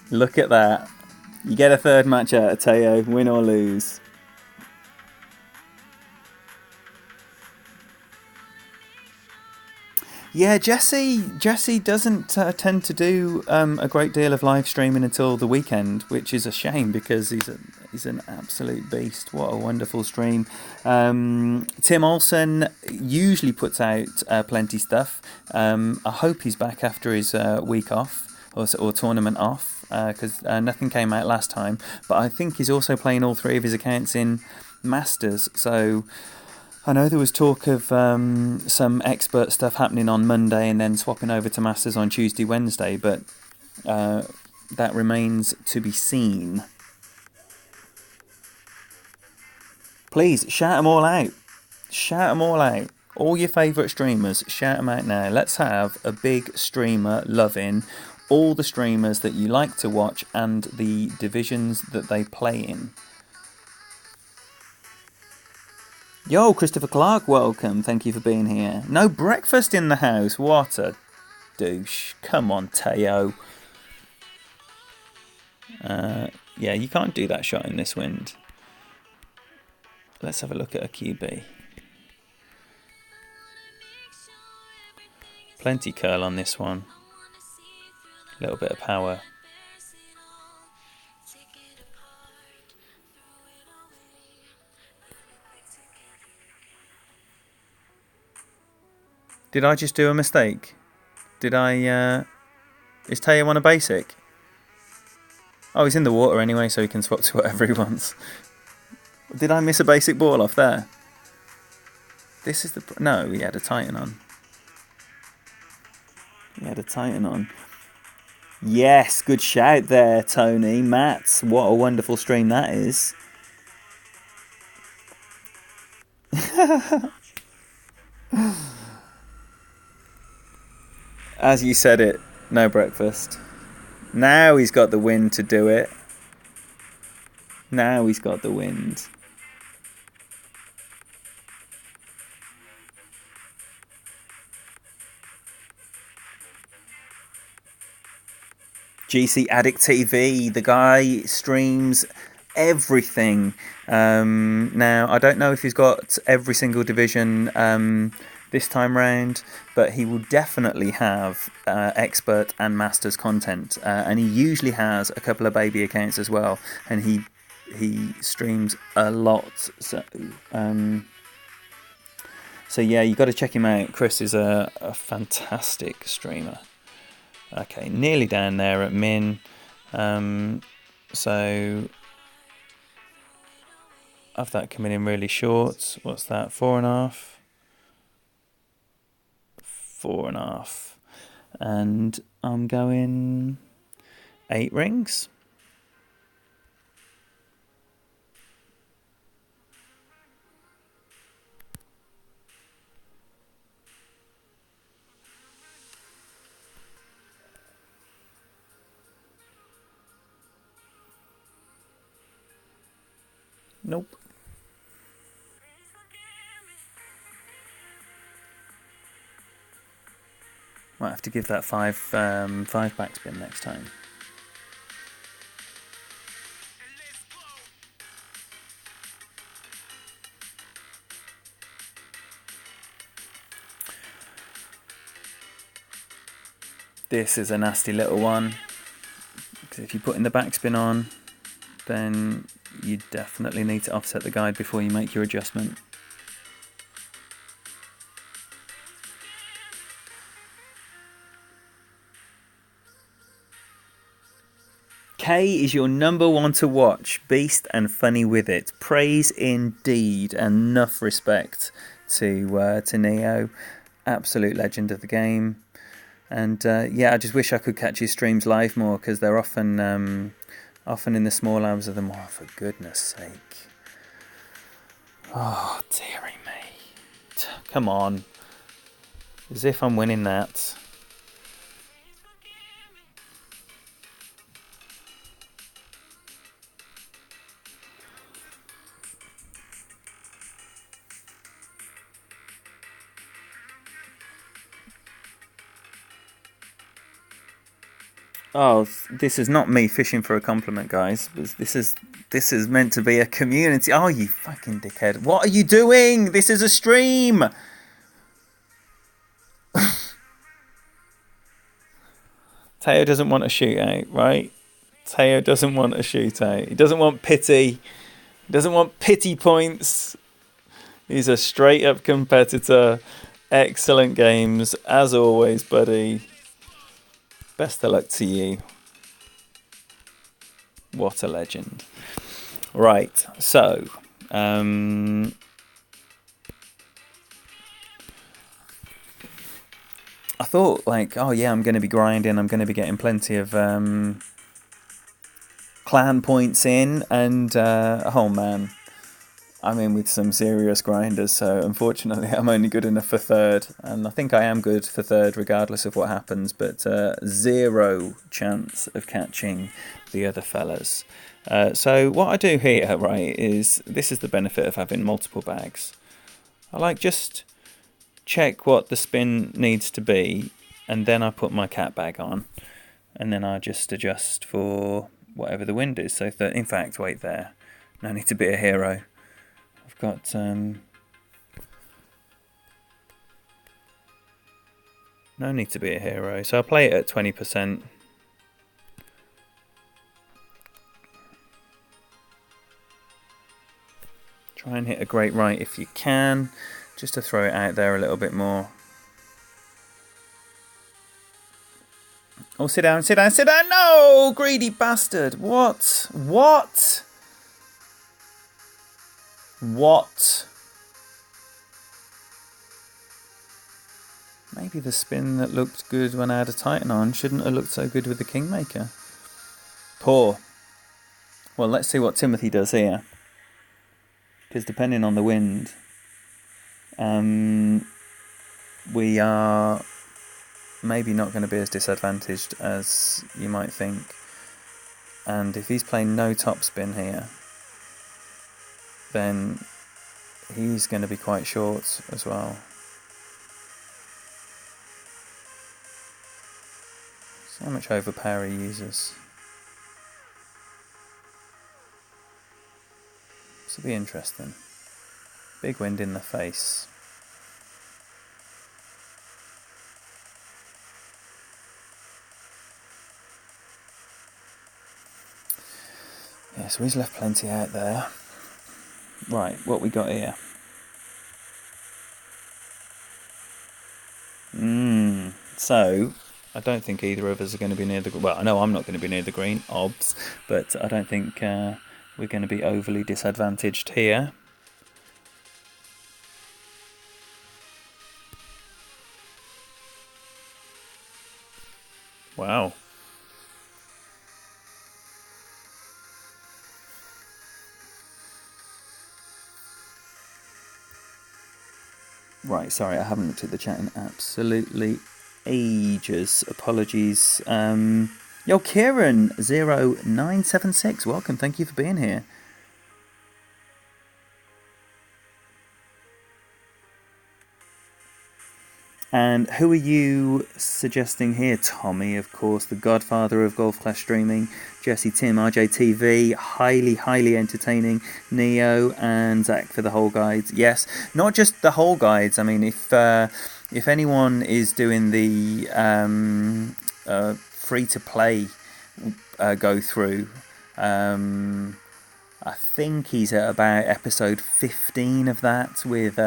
Look at that. You get a third match out of Teo, win or lose. Yeah, Jesse doesn't tend to do a great deal of live streaming until the weekend, which is a shame because he's an absolute beast. What a wonderful stream. Tim Olsen usually puts out plenty stuff. I hope he's back after his week off or tournament off because nothing came out last time. But I think he's also playing all three of his accounts in Masters, so I know there was talk of some expert stuff happening on Monday and then swapping over to Masters on Tuesday, Wednesday, but that remains to be seen. Please, shout them all out. Shout them all out. All your favourite streamers, shout them out now. Let's have a big streamer loving all the streamers that you like to watch and the divisions that they play in. Yo, Christopher Clark, welcome. Thank you for being here. No breakfast in the house. What a douche. Come on, Teo. Yeah, you can't do that shot in this wind. Let's have a look at a QB. Plenty curl on this one. A little bit of power. Did I just do a mistake? Did I... Is Teo on a basic? Oh, he's in the water anyway, so he can swap to whatever he wants. Did I miss a basic ball off there? This is the... No, he had a Titan on. He had a Titan on. Yes, good shout there, Tony. Mats, what a wonderful stream that is. As you said it, no breakfast. Now he's got the wind to do it. Now he's got the wind. GC Addict TV, the guy streams everything. Now, I don't know if he's got every single division this time round, but he will definitely have expert and masters content, and he usually has a couple of baby accounts as well, and he streams a lot. So yeah, you got to check him out. Chris is a fantastic streamer. Okay, nearly down there at min. So have that coming in really short. What's that? 4.5. 4.5. And I'm going 8 rings. Nope. Might have to give that 5 backspin next time. This is a nasty little one, because if you put in the backspin on, then you definitely need to offset the guide before you make your adjustment. Kay is your number one to watch. Beast and funny with it. Praise indeed. Enough respect to Neo. Absolute legend of the game. And yeah, I just wish I could catch his streams live more, because they're often in the small hours of the morning. For goodness sake. Oh, dearie me. Come on. As if I'm winning that. Oh, this is not me fishing for a compliment, guys. This is meant to be a community. Oh, you fucking dickhead! What are you doing? This is a stream. Teo doesn't want a shootout, right? Teo doesn't want a shootout. He doesn't want pity. He doesn't want pity points. He's a straight up competitor. Excellent games as always, buddy. Best of luck to you. What a legend. Right, so I thought like, oh yeah, I'm going to be grinding. I'm going to be getting plenty of clan points in, and oh man, I'm in with some serious grinders. So unfortunately, I'm only good enough for third, and I think I am good for third regardless of what happens. But zero chance of catching the other fellas. So what I do here, right, is this is the benefit of having multiple bags. I like just check what the spin needs to be, and then I put my cat bag on, and then I just adjust for whatever the wind is. So in fact, wait there. No need to be a hero. I've got no need to be a hero. So I'll play it at 20%. Try and hit a great right if you can, just to throw it out there a little bit more. Oh, sit down, sit down, sit down! No! Greedy bastard! What? What? What? Maybe the spin that looked good when I had a Titan on shouldn't have looked so good with the Kingmaker. Poor. Well, let's see what Timothy does here. Because depending on the wind, we are maybe not going to be as disadvantaged as you might think. And if he's playing no topspin here, then he's going to be quite short as well. See how much overpower he uses. This will be interesting. Big wind in the face. Yeah, so he's left plenty out there. Right, what we got here? So, I don't think either of us are going to be near the... Well, I know I'm not going to be near the green, obs, but I don't think we're going to be overly disadvantaged here. Wow. Right, sorry, I haven't looked at the chat in absolutely ages. Apologies. Yo, Kieran0976, welcome. Thank you for being here. And who are you suggesting here? Tommy, of course, the godfather of Golf Clash streaming. Jesse, Tim, RJTV, highly entertaining. Neo and Zach for the whole guides. Yes, not just the whole guides. I mean, if anyone is doing the free-to-play go through, I think he's at about episode 15 of that with...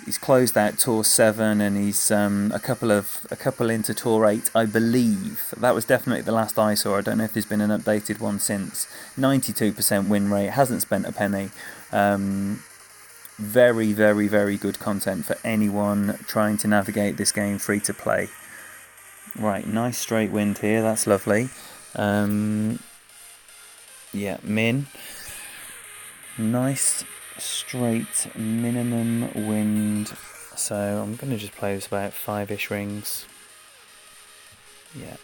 he's closed out Tour 7 and he's a couple into Tour 8, I believe. That was definitely the last I saw. I don't know if there's been an updated one since. 92% win rate, hasn't spent a penny. Very good content for anyone trying to navigate this game free to play. Right, nice straight wind here, that's lovely. Yeah, min. Nice straight minimum wind, so I'm going to just play this about 5-ish rings. Yeah.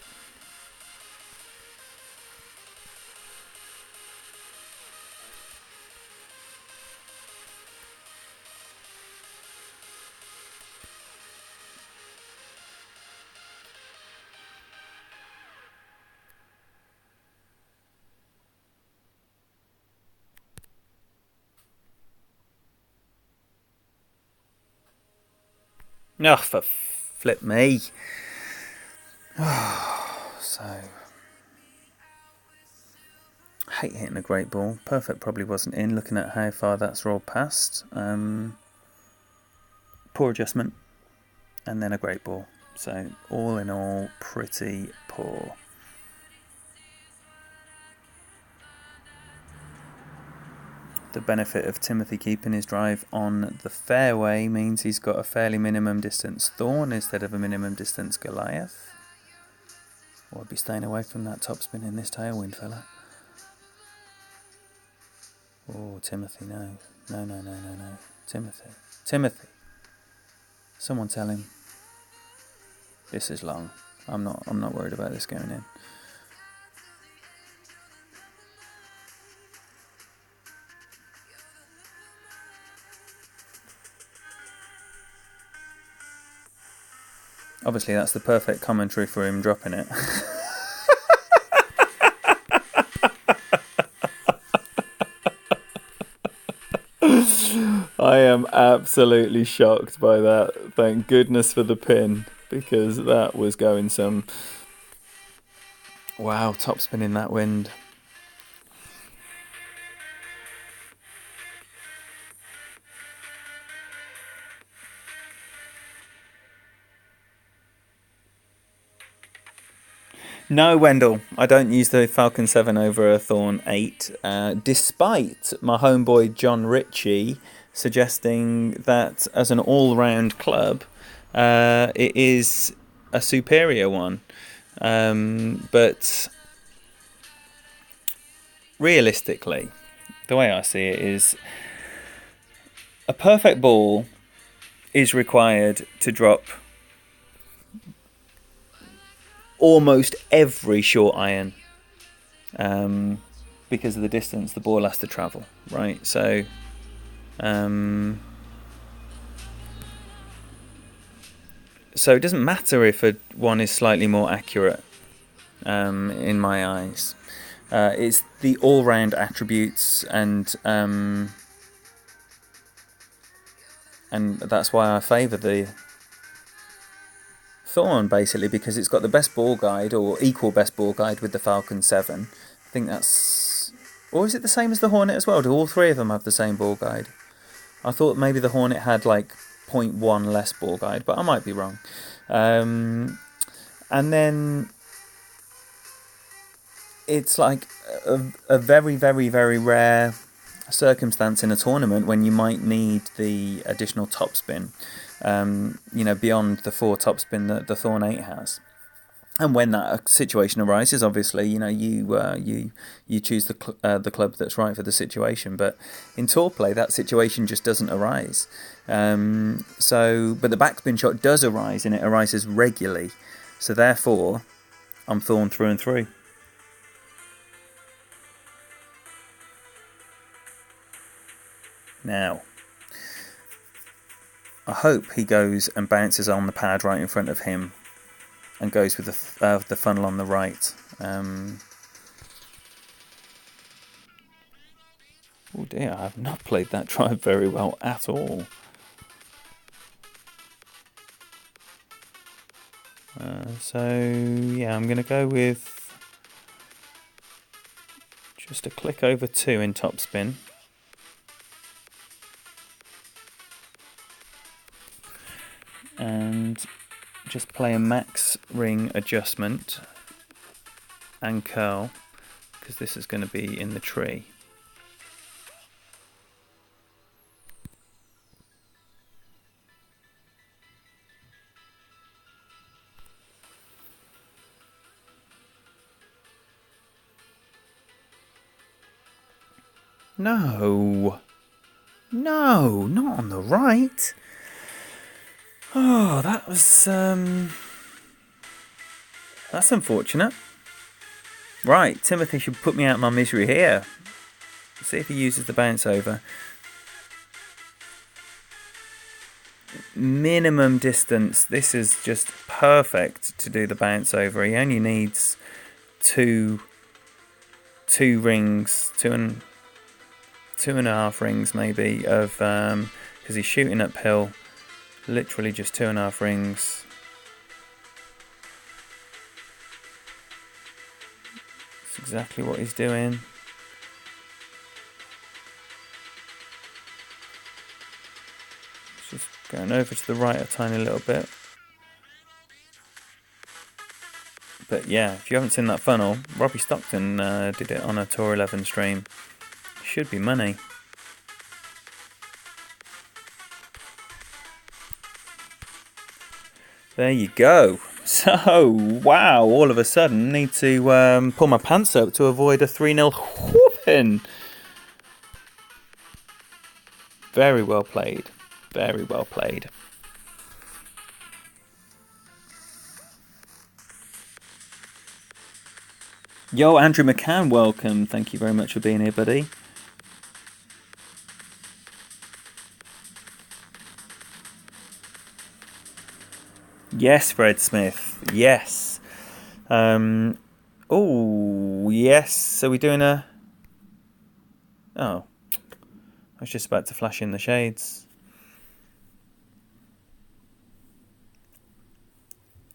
Oh, for flip me. So, hate hitting a great ball. Perfect probably wasn't in, looking at how far that's rolled past. Poor adjustment, and then a great ball. So, all in all, pretty poor. The benefit of Timothy keeping his drive on the fairway means he's got a fairly minimum distance Thorn instead of a minimum distance Goliath. Or I'd be staying away from that topspin in this tailwind, fella. Oh, Timothy, no. No. Timothy. Someone tell him. This is long. I'm not worried about this going in. Obviously, that's the perfect commentary for him dropping it. I am absolutely shocked by that. Thank goodness for the pin, because that was going some... Wow, topspin in that wind. No, Wendell, I don't use the Falcon 7 over a Thorn 8, despite my homeboy John Ritchie suggesting that as an all-round club, it is a superior one. But realistically, the way I see it is a perfect ball is required to drop almost every short iron, because of the distance the ball has to travel, right? So so it doesn't matter if one is slightly more accurate, in my eyes. It's the all-round attributes, and that's why I favour the Thorn, basically, because it's got the best ball guide, or equal best ball guide, with the Falcon 7. I think that's... Or is it the same as the Hornet as well? Do all three of them have the same ball guide? I thought maybe the Hornet had like 0.1 less ball guide, but I might be wrong. And then it's like a very, very, very rare circumstance in a tournament when you might need the additional topspin. Beyond the 4 topspin that the Thorn 8 has. And when that situation arises, obviously, you choose the club that's right for the situation. But in tour play, that situation just doesn't arise. But the backspin shot does arise, and it arises regularly. So therefore, I'm Thorn through and through. Now, I hope he goes and bounces on the pad right in front of him and goes with the funnel on the right. Oh dear, I have not played that drive very well at all. I'm going to go with just a click over 2 in topspin. And just play a max ring adjustment and curl, because this is going to be in the tree. No, not on the right. Oh, that was that's unfortunate. Right, Timothy should put me out of my misery here. See if he uses the bounce over. Minimum distance. This is just perfect to do the bounce over. He only needs two rings, two and a half rings maybe, of because he's shooting uphill Literally just 2.5 rings. That's exactly what he's doing. Just going over to the right a tiny little bit. But yeah, if you haven't seen that funnel, Robbie Stockton did it on a Tour 11 stream. Should be money. There you go. So, wow, all of a sudden need to pull my pants up to avoid a 3-0 whooping. Very well played. Very well played. Yo, Andrew McCann, welcome. Thank you very much for being here, buddy. Yes, Fred Smith. Yes. Oh, yes. So we're doing a... Oh. I was just about to flash in the shades.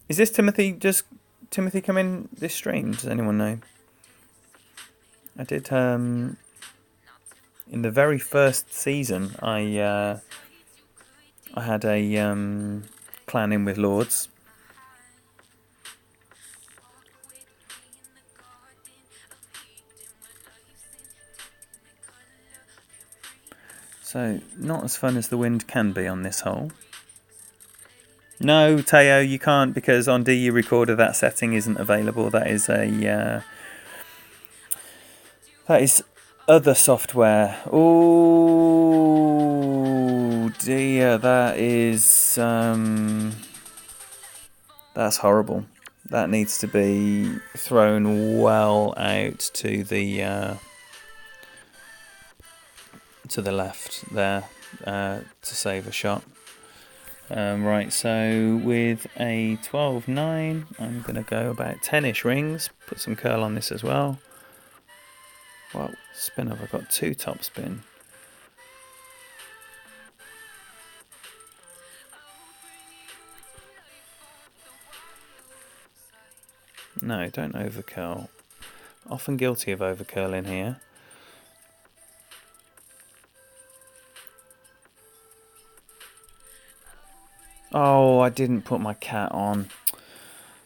Is this Timothy come in this stream? Does anyone know? I did, in the very first season, I had a clan in with Lords. So, not as fun as the wind can be on this hole. No, Teo, you can't, because on DU Recorder that setting isn't available. That is that is other software. Oh dear, that is that's horrible. That needs to be thrown well out to the left there to save a shot. Right, so with a 12-9, I'm going to go about 10-ish rings, put some curl on this as well. Well, spin over, I've got 2 top spin. No, don't over curl. Often guilty of over curling here. Oh, I didn't put my cat on.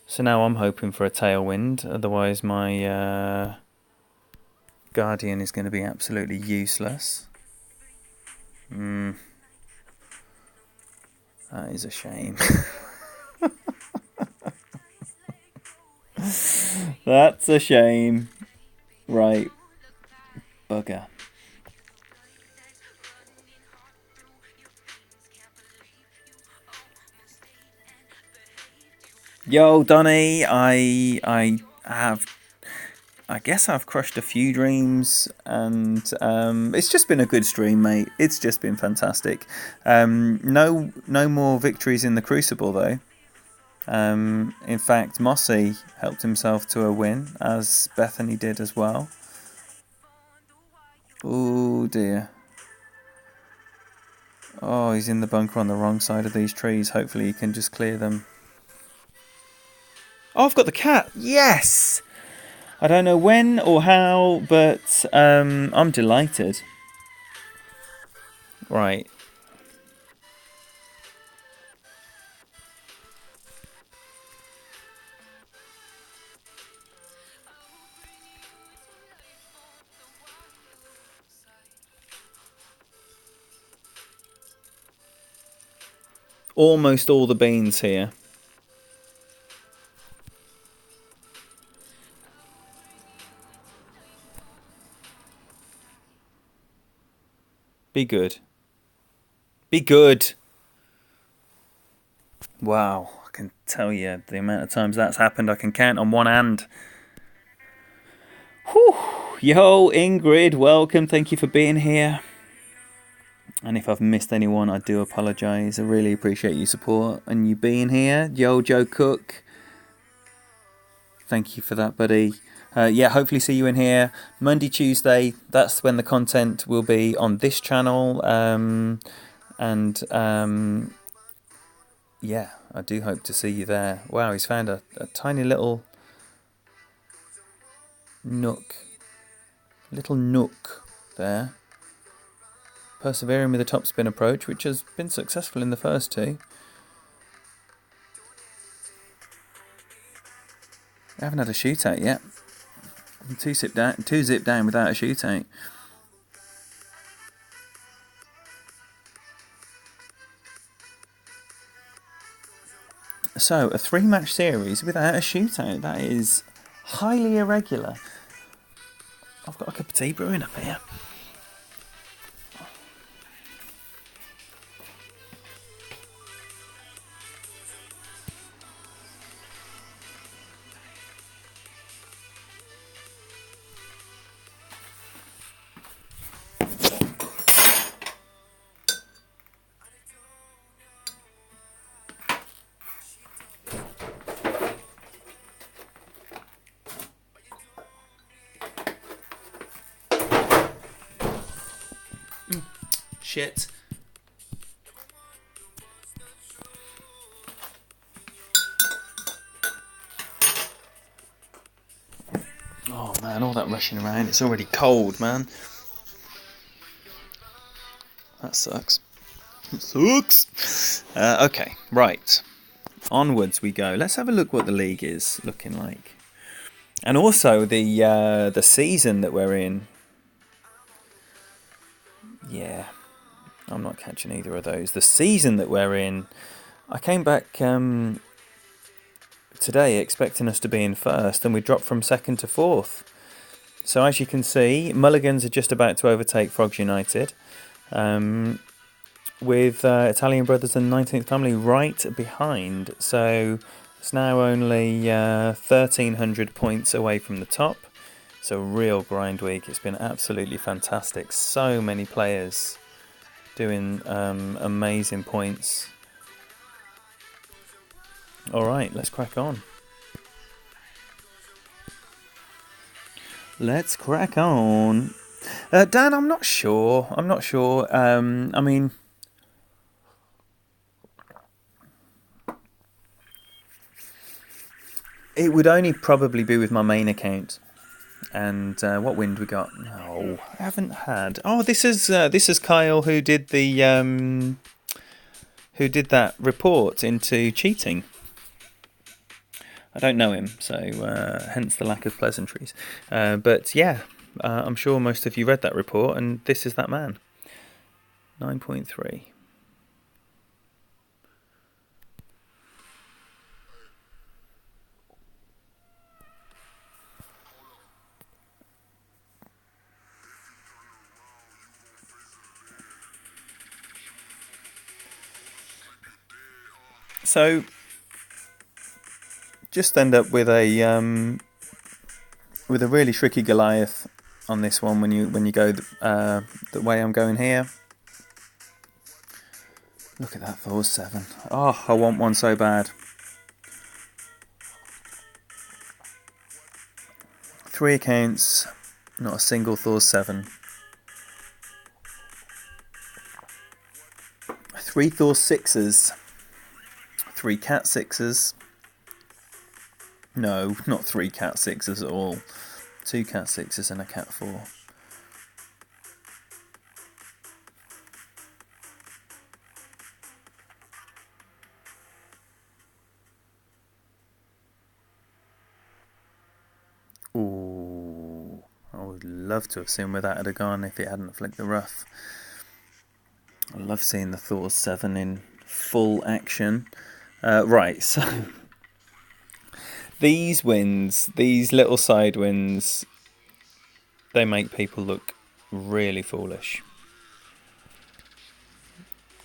So now I'm hoping for a tailwind, otherwise my Guardian is going to be absolutely useless. That is a shame. That's a shame. Right. Bugger. Yo, Donny, I guess I've crushed a few dreams, and it's just been a good stream, mate. It's just been fantastic. No more victories in the Crucible, though. In fact, Mossy helped himself to a win, as Bethany did as well. Oh, dear. Oh, he's in the bunker on the wrong side of these trees. Hopefully he can just clear them. Oh, I've got the cat. Yes! I don't know when or how, but I'm delighted. Right. Almost all the beans here. Be good. Be good. Wow, I can tell you the amount of times that's happened, I can count on one hand. Whew. Yo, Ingrid, welcome. Thank you for being here. And if I've missed anyone, I do apologise. I really appreciate your support and you being here. Yo, Joe Cook. Thank you for that, buddy. Yeah, hopefully see you in here Monday, Tuesday. That's when the content will be on this channel. And yeah, I do hope to see you there. Wow, he's found a tiny little nook. Little nook there. Persevering with the topspin approach, which has been successful in the first two. I haven't had a shootout yet. Two zip down without a shootout. So, a 3-match series without a shootout. That is highly irregular. I've got a cup of tea brewing up here. Shit. Oh man, all that rushing around. It's already cold, man. That sucks. It sucks. Okay, right. Onwards we go. Let's have a look what the league is looking like. And also the season that we're in. Yeah, I'm not catching either of those. The season that we're in. I came back today expecting us to be in first, and we dropped from second to fourth. So as you can see, Mulligans are just about to overtake Frogs United, with Italian Brothers and 19th Family right behind. So it's now only 1,300 points away from the top. So real grind week. It's been absolutely fantastic. So many players doing amazing points. Alright, let's crack on. Let's crack on. Dan, I'm not sure. I mean, it would only probably be with my main account. And what wind we got? No, I haven't had. Oh, this is Kyle who did the who did that report into cheating. I don't know him, so hence the lack of pleasantries. But yeah, I'm sure most of you read that report, and this is that man. 9.3. So just end up with a really tricky Goliath on this one when you go the way I'm going here. Look at that Thor's 7. Oh, I want one so bad. 3 accounts, not a single Thor's 7. 3 Thor 6s. 3 Cat 6s. No, not 3 Cat 6s at all. 2 Cat 6s and a Cat 4. Ooh, I would love to have seen where that had gone if it hadn't flicked the rough. I love seeing the Thor 7 in full action. Right, so these wins, these little side wins, they make people look really foolish.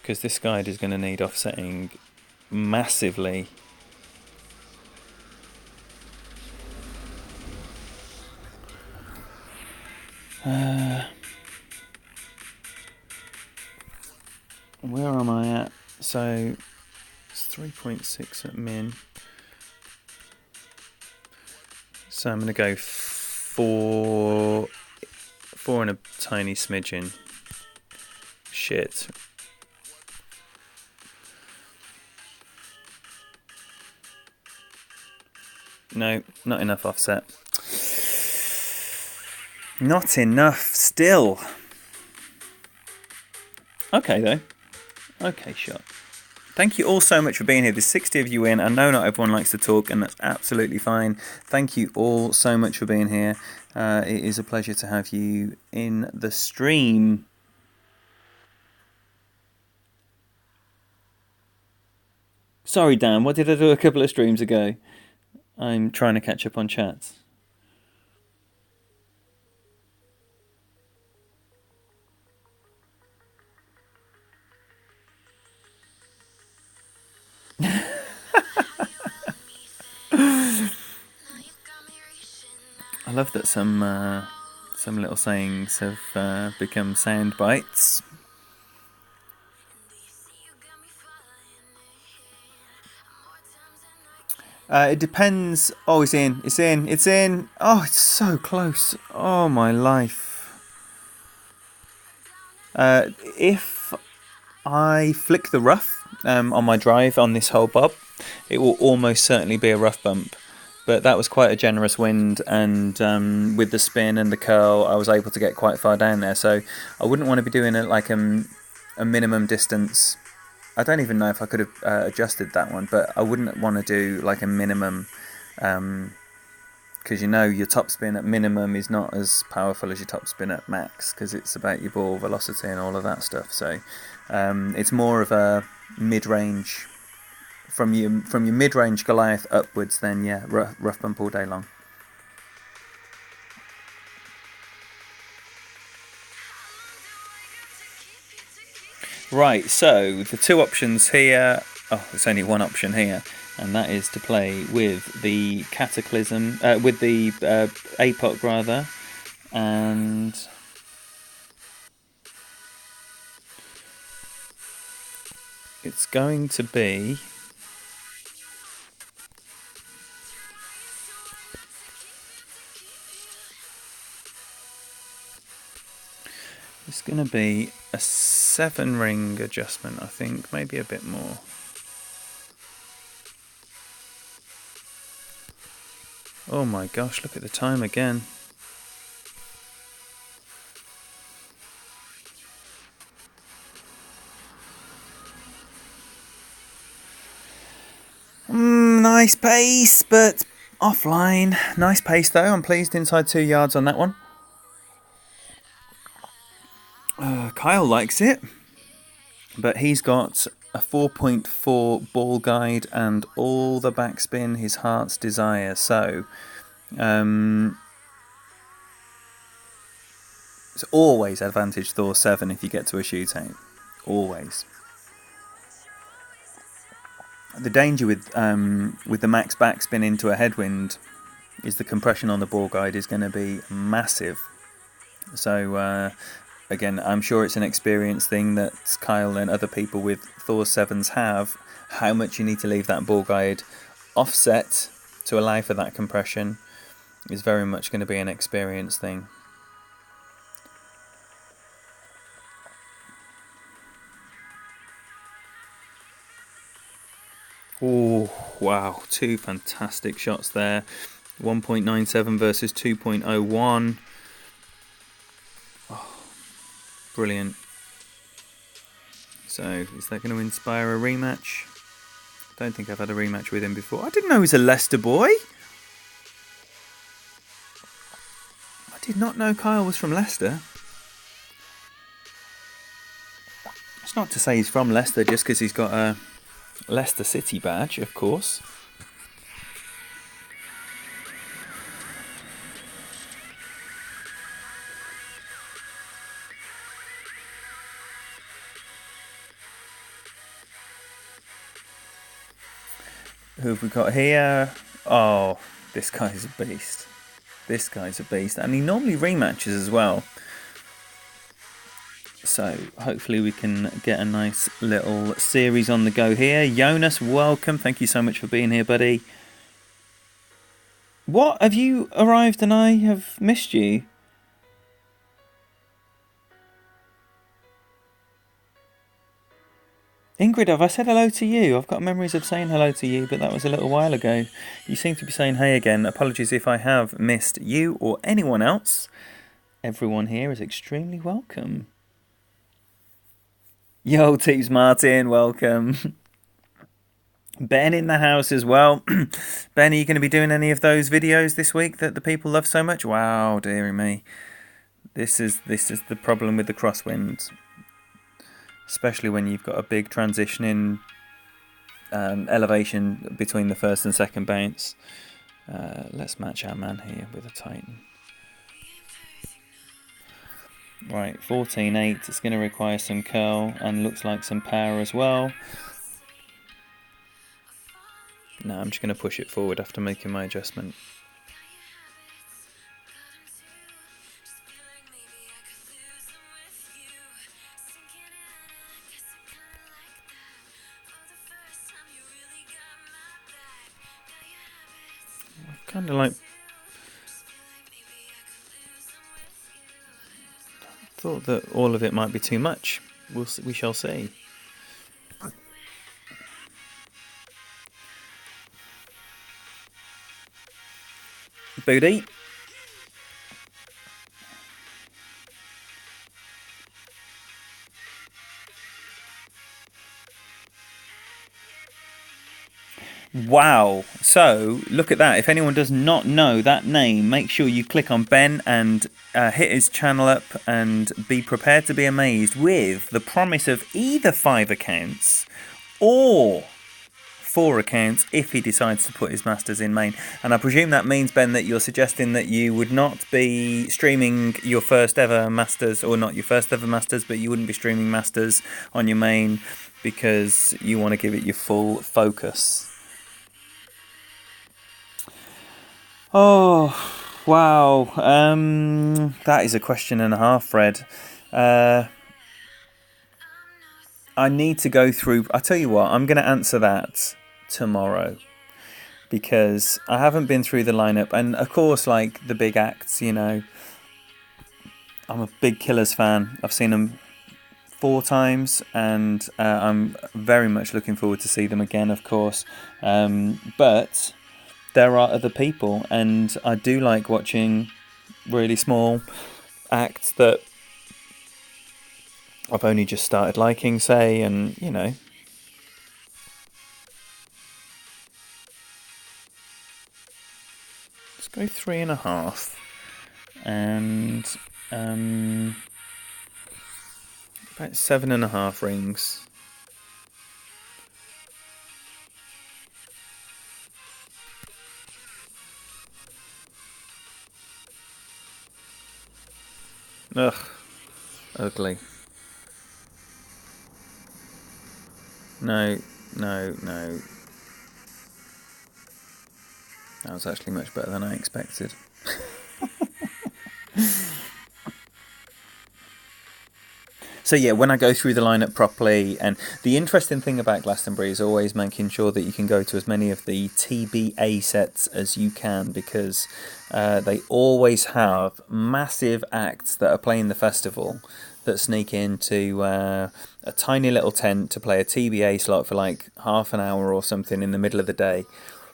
Because this guide is going to need offsetting massively. Where am I at? So it's 3.6 at min. So I'm going to go 4 and a tiny smidgen. Shit. No, not enough offset. Not enough still. Okay, though. Okay, shot. Thank you all so much for being here. There's 60 of you in. I know not everyone likes to talk, and that's absolutely fine. Thank you all so much for being here. It is a pleasure to have you in the stream. Sorry, Dan, what did I do a couple of streams ago? I'm trying to catch up on chats. I love that some little sayings have become sound bites. It depends. Oh, it's in. It's in. It's in. Oh, it's so close. Oh, my life. If I flick the rough on my drive on this whole bob, it will almost certainly be a rough bump. But that was quite a generous wind, and with the spin and the curl, I was able to get quite far down there. So I wouldn't want to be doing it like a minimum distance. I don't even know if I could have adjusted that one, but I wouldn't want to do like a minimum, because you know your topspin at minimum is not as powerful as your topspin at max, because it's about your ball velocity and all of that stuff. So it's more of a mid-range. From your mid-range Goliath upwards, then yeah, rough bump all day long. Right, so the two options here. Oh, there's only one option here, and that is to play with the Cataclysm, with the APOC rather, and it's going to be. It's going to be a 7-ring adjustment, I think, maybe a bit more. Oh my gosh, look at the time again. Nice pace, but offline. Nice pace though, I'm pleased inside 2 yards on that one. Kyle likes it, but he's got a 4.4 ball guide and all the backspin his heart's desire. So it's always advantage Thor 7 if you get to a shootout. Always. The danger with the max backspin into a headwind is the compression on the ball guide is going to be massive. So again, I'm sure it's an experience thing that Kyle and other people with Thor 7s have. How much you need to leave that ball guide offset to allow for that compression is very much going to be an experience thing. Oh, wow. 2 fantastic shots there. 1.97 versus 2.01. Oh, brilliant. So, is that going to inspire a rematch? Don't think I've had a rematch with him before. I didn't know he was a Leicester boy. I did not know Kyle was from Leicester. It's not to say he's from Leicester just because he's got a Leicester City badge, of course. Who have we got here? Oh, this guy's a beast. This guy's a beast. And he normally rematches as well. So hopefully we can get a nice little series on the go here. Jonas, welcome. Thank you so much for being here, buddy. What? Have you arrived and I have missed you? Ingrid, have I said hello to you? I've got memories of saying hello to you, but that was a little while ago. You seem to be saying hey again. Apologies if I have missed you or anyone else. Everyone here is extremely welcome. Yo, Teeps Martin, welcome. Ben in the house as well. Ben, are you going to be doing any of those videos this week that the people love so much? Wow, dearie me. This is the problem with the crosswind. Especially when you've got a big transition in elevation between the first and second bounce. Let's match our man here with a Titan. Right, 14.8. It's going to require some curl and looks like some power as well. No, I'm just going to push it forward after making my adjustment. Kind of like thought that all of it might be too much. We shall see. Booty. Wow. So, look at that. If anyone does not know that name, make sure you click on Ben and hit his channel up and be prepared to be amazed with the promise of either 5 accounts or 4 accounts if he decides to put his Masters in main. And I presume that means, Ben, that you're suggesting that you would not be streaming your first ever Masters, or not your first ever Masters, but you wouldn't be streaming Masters on your main because you want to give it your full focus. Oh, wow. That is a question and a half, Fred. I need to go through... I'll tell you what, I'm going to answer that tomorrow. Because I haven't been through the lineup. And, of course, like, the big acts, you know. I'm a big Killers fan. I've seen them 4 times. And I'm very much looking forward to see them again, of course. But... there are other people, and I do like watching really small acts that I've only just started liking, say, and, you know. Let's go 3.5. And, about 7.5 rings. Ugh, ugly. No. That was actually much better than I expected. So yeah, when I go through the lineup properly, and the interesting thing about Glastonbury is always making sure that you can go to as many of the TBA sets as you can, because they always have massive acts that are playing the festival that sneak into a tiny little tent to play a TBA slot for like half an hour or something in the middle of the day.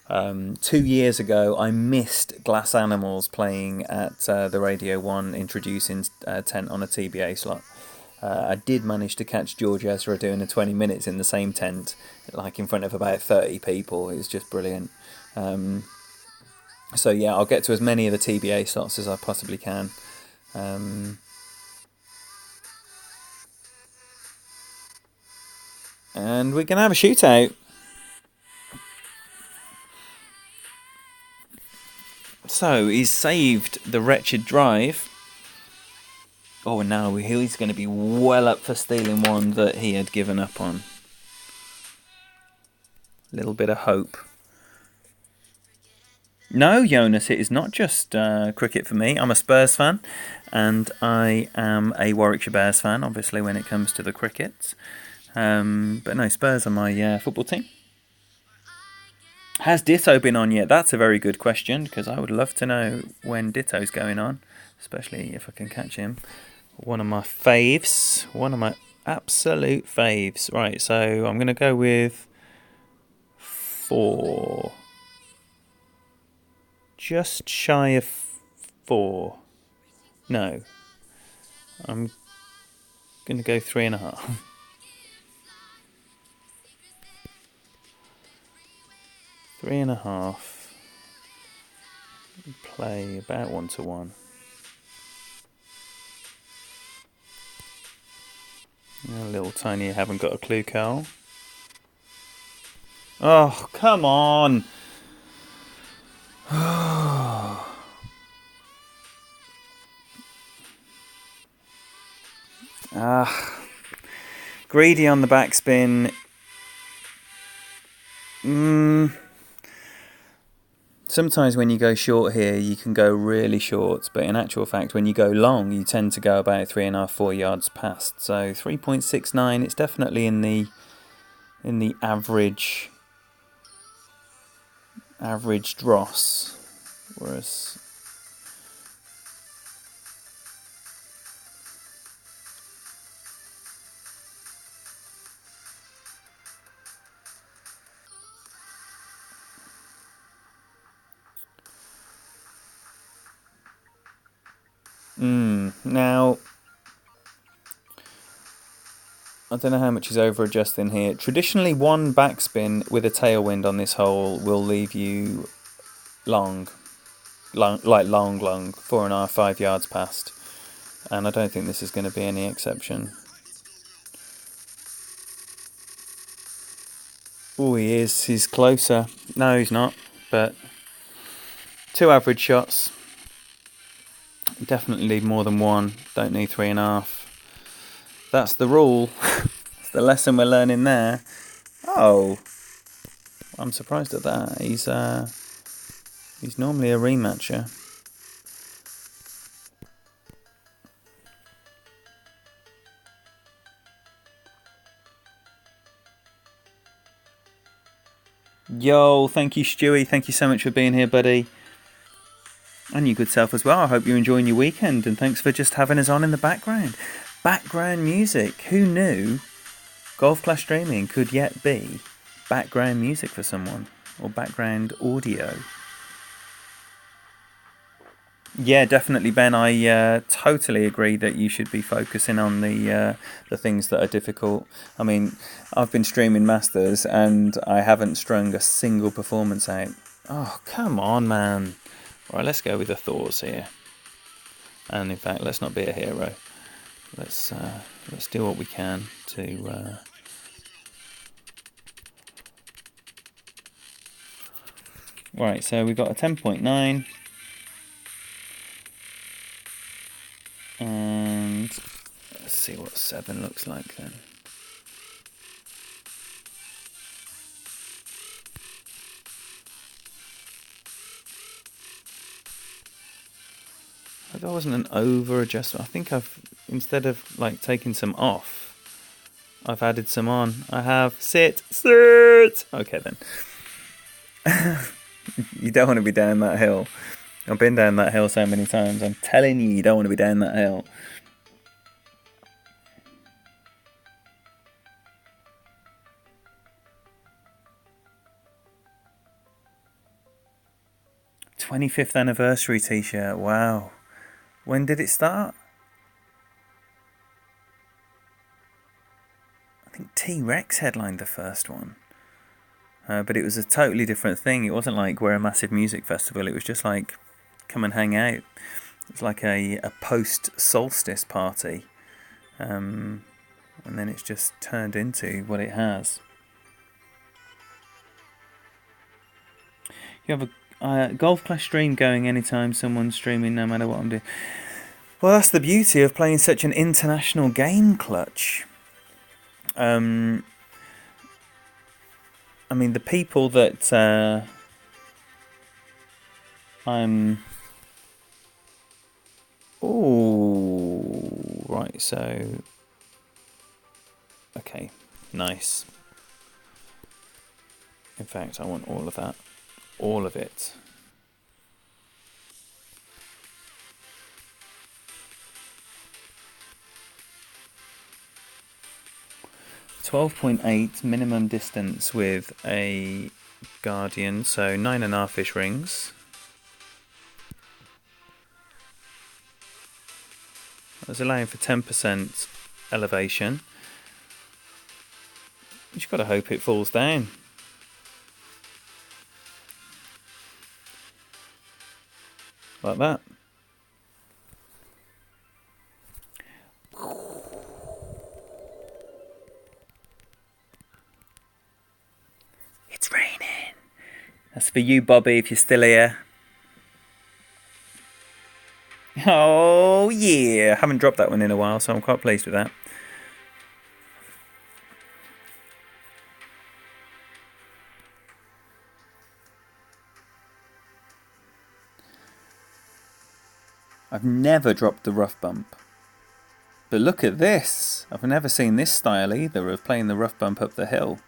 2 years ago, I missed Glass Animals playing at the Radio 1 introducing tent on a TBA slot. I did manage to catch George Ezra doing a 20 minutes in the same tent, like in front of about 30 people. It was just brilliant. So yeah, I'll get to as many of the TBA slots as I possibly can. And we're going to have a shootout. So he's saved the wretched drive. Oh, and now he's going to be well up for stealing one that he had given up on. Little bit of hope. No, Jonas, it is not just cricket for me. I'm a Spurs fan, and I am a Warwickshire Bears fan, obviously, when it comes to the cricket. But no, Spurs are my football team. Has Ditto been on yet? That's a very good question, because I would love to know when Ditto's going on, especially if I can catch him. One of my faves, one of my Absolute faves. Right, so I'm going to go with 4. Just shy of 4. No. I'm going to go 3.5. 3.5. Play about 1-1. A little tiny, haven't got a clue, Carl. Oh, come on! Greedy on the backspin. Sometimes when you go short here, you can go really short, but in actual fact, when you go long, you tend to go about 3.5-4 yards past. So 3.69, it's definitely in the average dross, whereas. Now, I don't know how much is over adjusting here. Traditionally, one backspin with a tailwind on this hole will leave you long, 4.5-5 yards past. And I don't think this is going to be any exception. Oh, he is. He's closer. No, he's not. But 2 average shots. Definitely need more than 1. Don't need 3.5. That's the rule. It's the lesson we're learning there. Oh, I'm surprised at that. He's normally a rematcher. Yo, thank you, Stewie. Thank you so much for being here, buddy. And your good self as well. I hope you're enjoying your weekend, and thanks for just having us on in the background. Background music. Who knew Golf Clash Streaming could yet be background music for someone, or background audio? Yeah, definitely, Ben. I totally agree that you should be focusing on the things that are difficult. I mean, I've been streaming Masters and I haven't strung a single performance out. Oh, come on, man. Right, let's go with the Thors here. And in fact, let's not be a hero. Let's do what we can to. Right, so we've got a 10.9. And let's see what 7 looks like then. That wasn't an over adjustment. I think instead of like taking some off, I've added some on. I have sit. Okay then. You don't want to be down that hill. I've been down that hill so many times. I'm telling you, you don't want to be down that hill. '25th anniversary t-shirt. Wow. When did it start? I think T-Rex headlined the first one. But it was a totally different thing. It wasn't like we're a massive music festival. It was just like, come and hang out. It's like a post-solstice party. And then it's just turned into what it has. You have a Golf Clash stream going anytime someone's streaming, no matter what I'm doing. Well, that's the beauty of playing such an international game, Clutch. I mean, the people that I'm. Oh, right. So, okay, nice. In fact, I want all of that, all of it. 12.8 minimum distance with a Guardian, so 9.5-ish rings. That's allowing for 10% elevation. You just got to hope it falls down. Like that. It's raining. That's for you, Bobby, if you're still here. Oh, yeah. I haven't dropped that one in a while, so I'm quite pleased with that. I've never dropped the rough bump. But look at this. I've never seen this style either of playing the rough bump up the hill.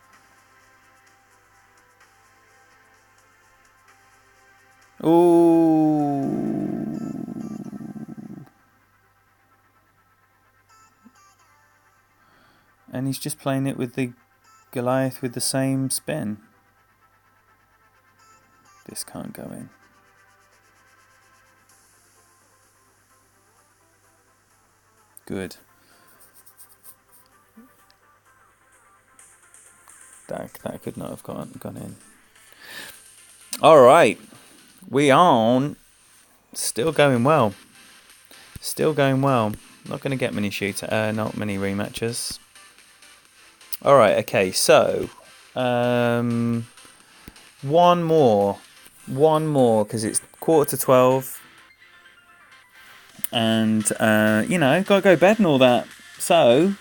Ooh. And he's just playing it with the Goliath with the same spin. This can't go in. Good. That could not have gone in. All right. We on. Still going well. Still going well. Not going to get many not many rematches. All right. Okay. So, one more, because it's 11:45, and got to go bed and all that. So,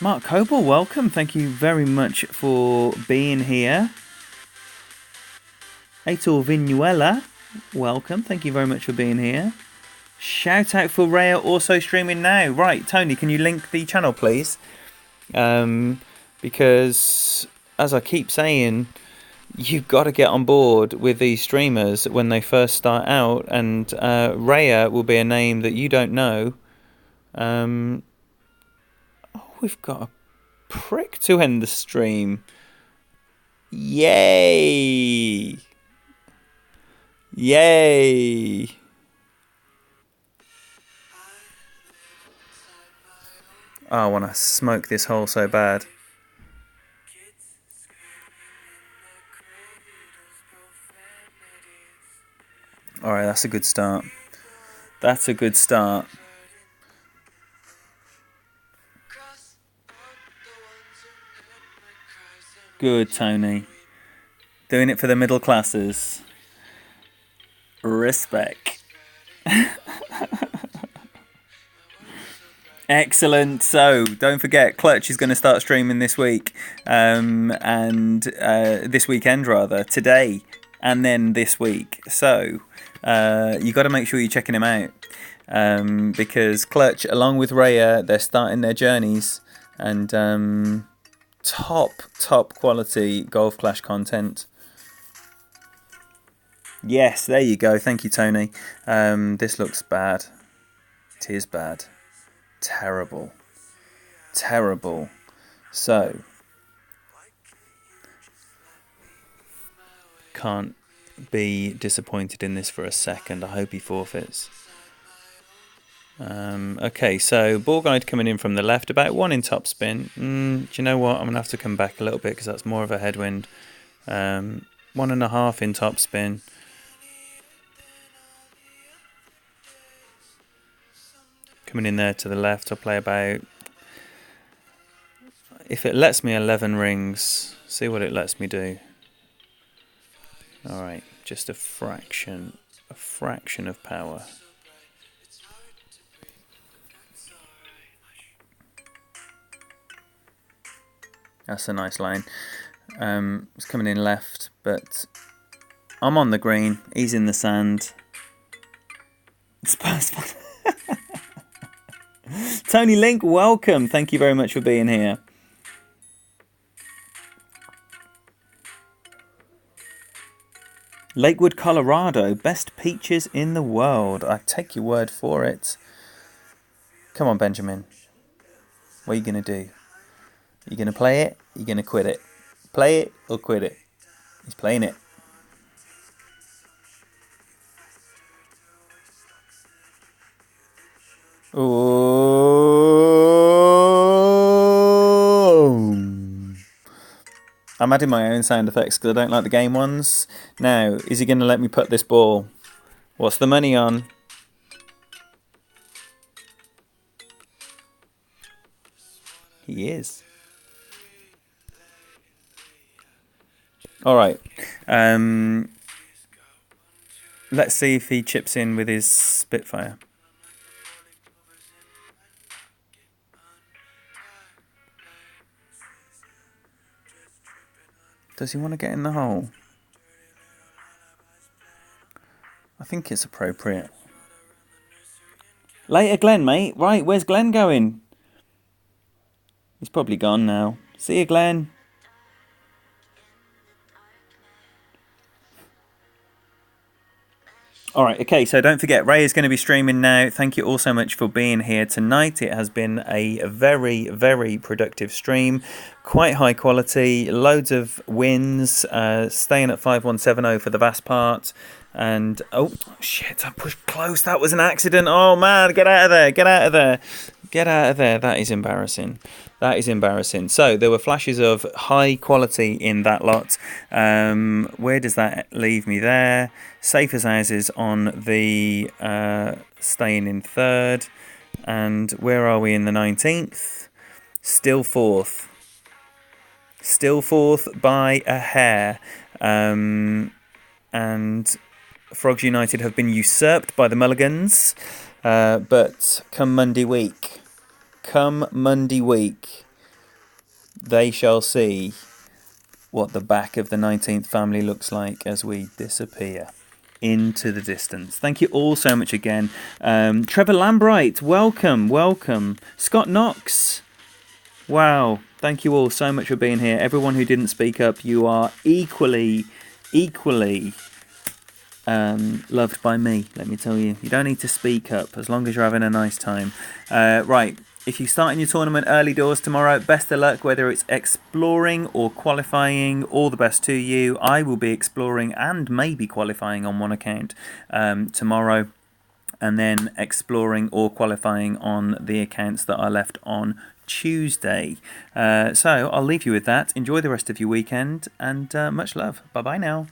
Mark Coble, welcome. Thank you very much for being here. Aitor Vinuela, welcome. Thank you very much for being here. Shout out for Raya also streaming now. Right, Tony, can you link the channel, please? Because, as I keep saying, you've got to get on board with these streamers when they first start out. And Raya will be a name that you don't know. We've got a prick to end the stream. Yay! Yay! Oh, I want to smoke this hole so bad. Alright, that's a good start. That's a good start. Good, Tony. Doing it for the middle classes. Respect. Excellent. So, don't forget, Clutch is going to start streaming this week. And this weekend, rather. Today. And then this week. So, you got to make sure you're checking him out. Because Clutch, along with Raya, they're starting their journeys. And top quality Golf Clash content. Yes, there you go. Thank you, Tony. This looks bad. It is bad. Terrible. So, can't be disappointed in this for a second. I hope he forfeits. Okay, so ball guide coming in from the left, about 1 in top spin. Do you know what? I'm going to have to come back a little bit because that's more of a headwind. 1.5 in top spin. Coming in there to the left, I'll play about... If it lets me 11 rings, see what it lets me do. Alright, just a fraction of power. That's a nice line. It's coming in left, but I'm on the green. He's in the sand. Tony Link, welcome. Thank you very much for being here. Lakewood, Colorado. Best peaches in the world. I take your word for it. Come on, Benjamin. What are you going to do? Are you going to play it? Are you going to quit it? Play it or quit it? He's playing it. Oh! I'm adding my own sound effects because I don't like the game ones. Now, is he going to let me put this ball? What's the money on? He is. Alright. Let's see if he chips in with his Spitfire. Does he want to get in the hole? I think it's appropriate. Later, Glenn, mate. Right, where's Glenn going? He's probably gone now. See you, Glenn. Alright, okay, so don't forget, Ray is going to be streaming now. Thank you all so much for being here tonight. It has been a very, very productive stream. Quite high quality, loads of wins, staying at 5170 for the vast part. And, oh, shit, I pushed close. That was an accident. Oh, man, get out of there, get out of there. Get out of there. That is embarrassing. That is embarrassing. So there were flashes of high quality in that lot. Where does that leave me there? Safe as houses on the staying in third. And where are we in the 19th? Still fourth. Still fourth by a hair. And Frogs United have been usurped by the Mulligans. But come Monday week, they shall see what the back of the 19th family looks like as we disappear into the distance. Thank you all so much again. Trevor Lambright, welcome. Scott Knox, wow, thank you all so much for being here. Everyone who didn't speak up, you are equally loved by me, let me tell you. You don't need to speak up as long as you're having a nice time. Right, if you start in your tournament early doors tomorrow, best of luck, whether it's exploring or qualifying, all the best to you. I will be exploring and maybe qualifying on one account tomorrow, and then exploring or qualifying on the accounts that are left on Tuesday. So I'll leave you with that. Enjoy the rest of your weekend, and much love. Bye-bye now.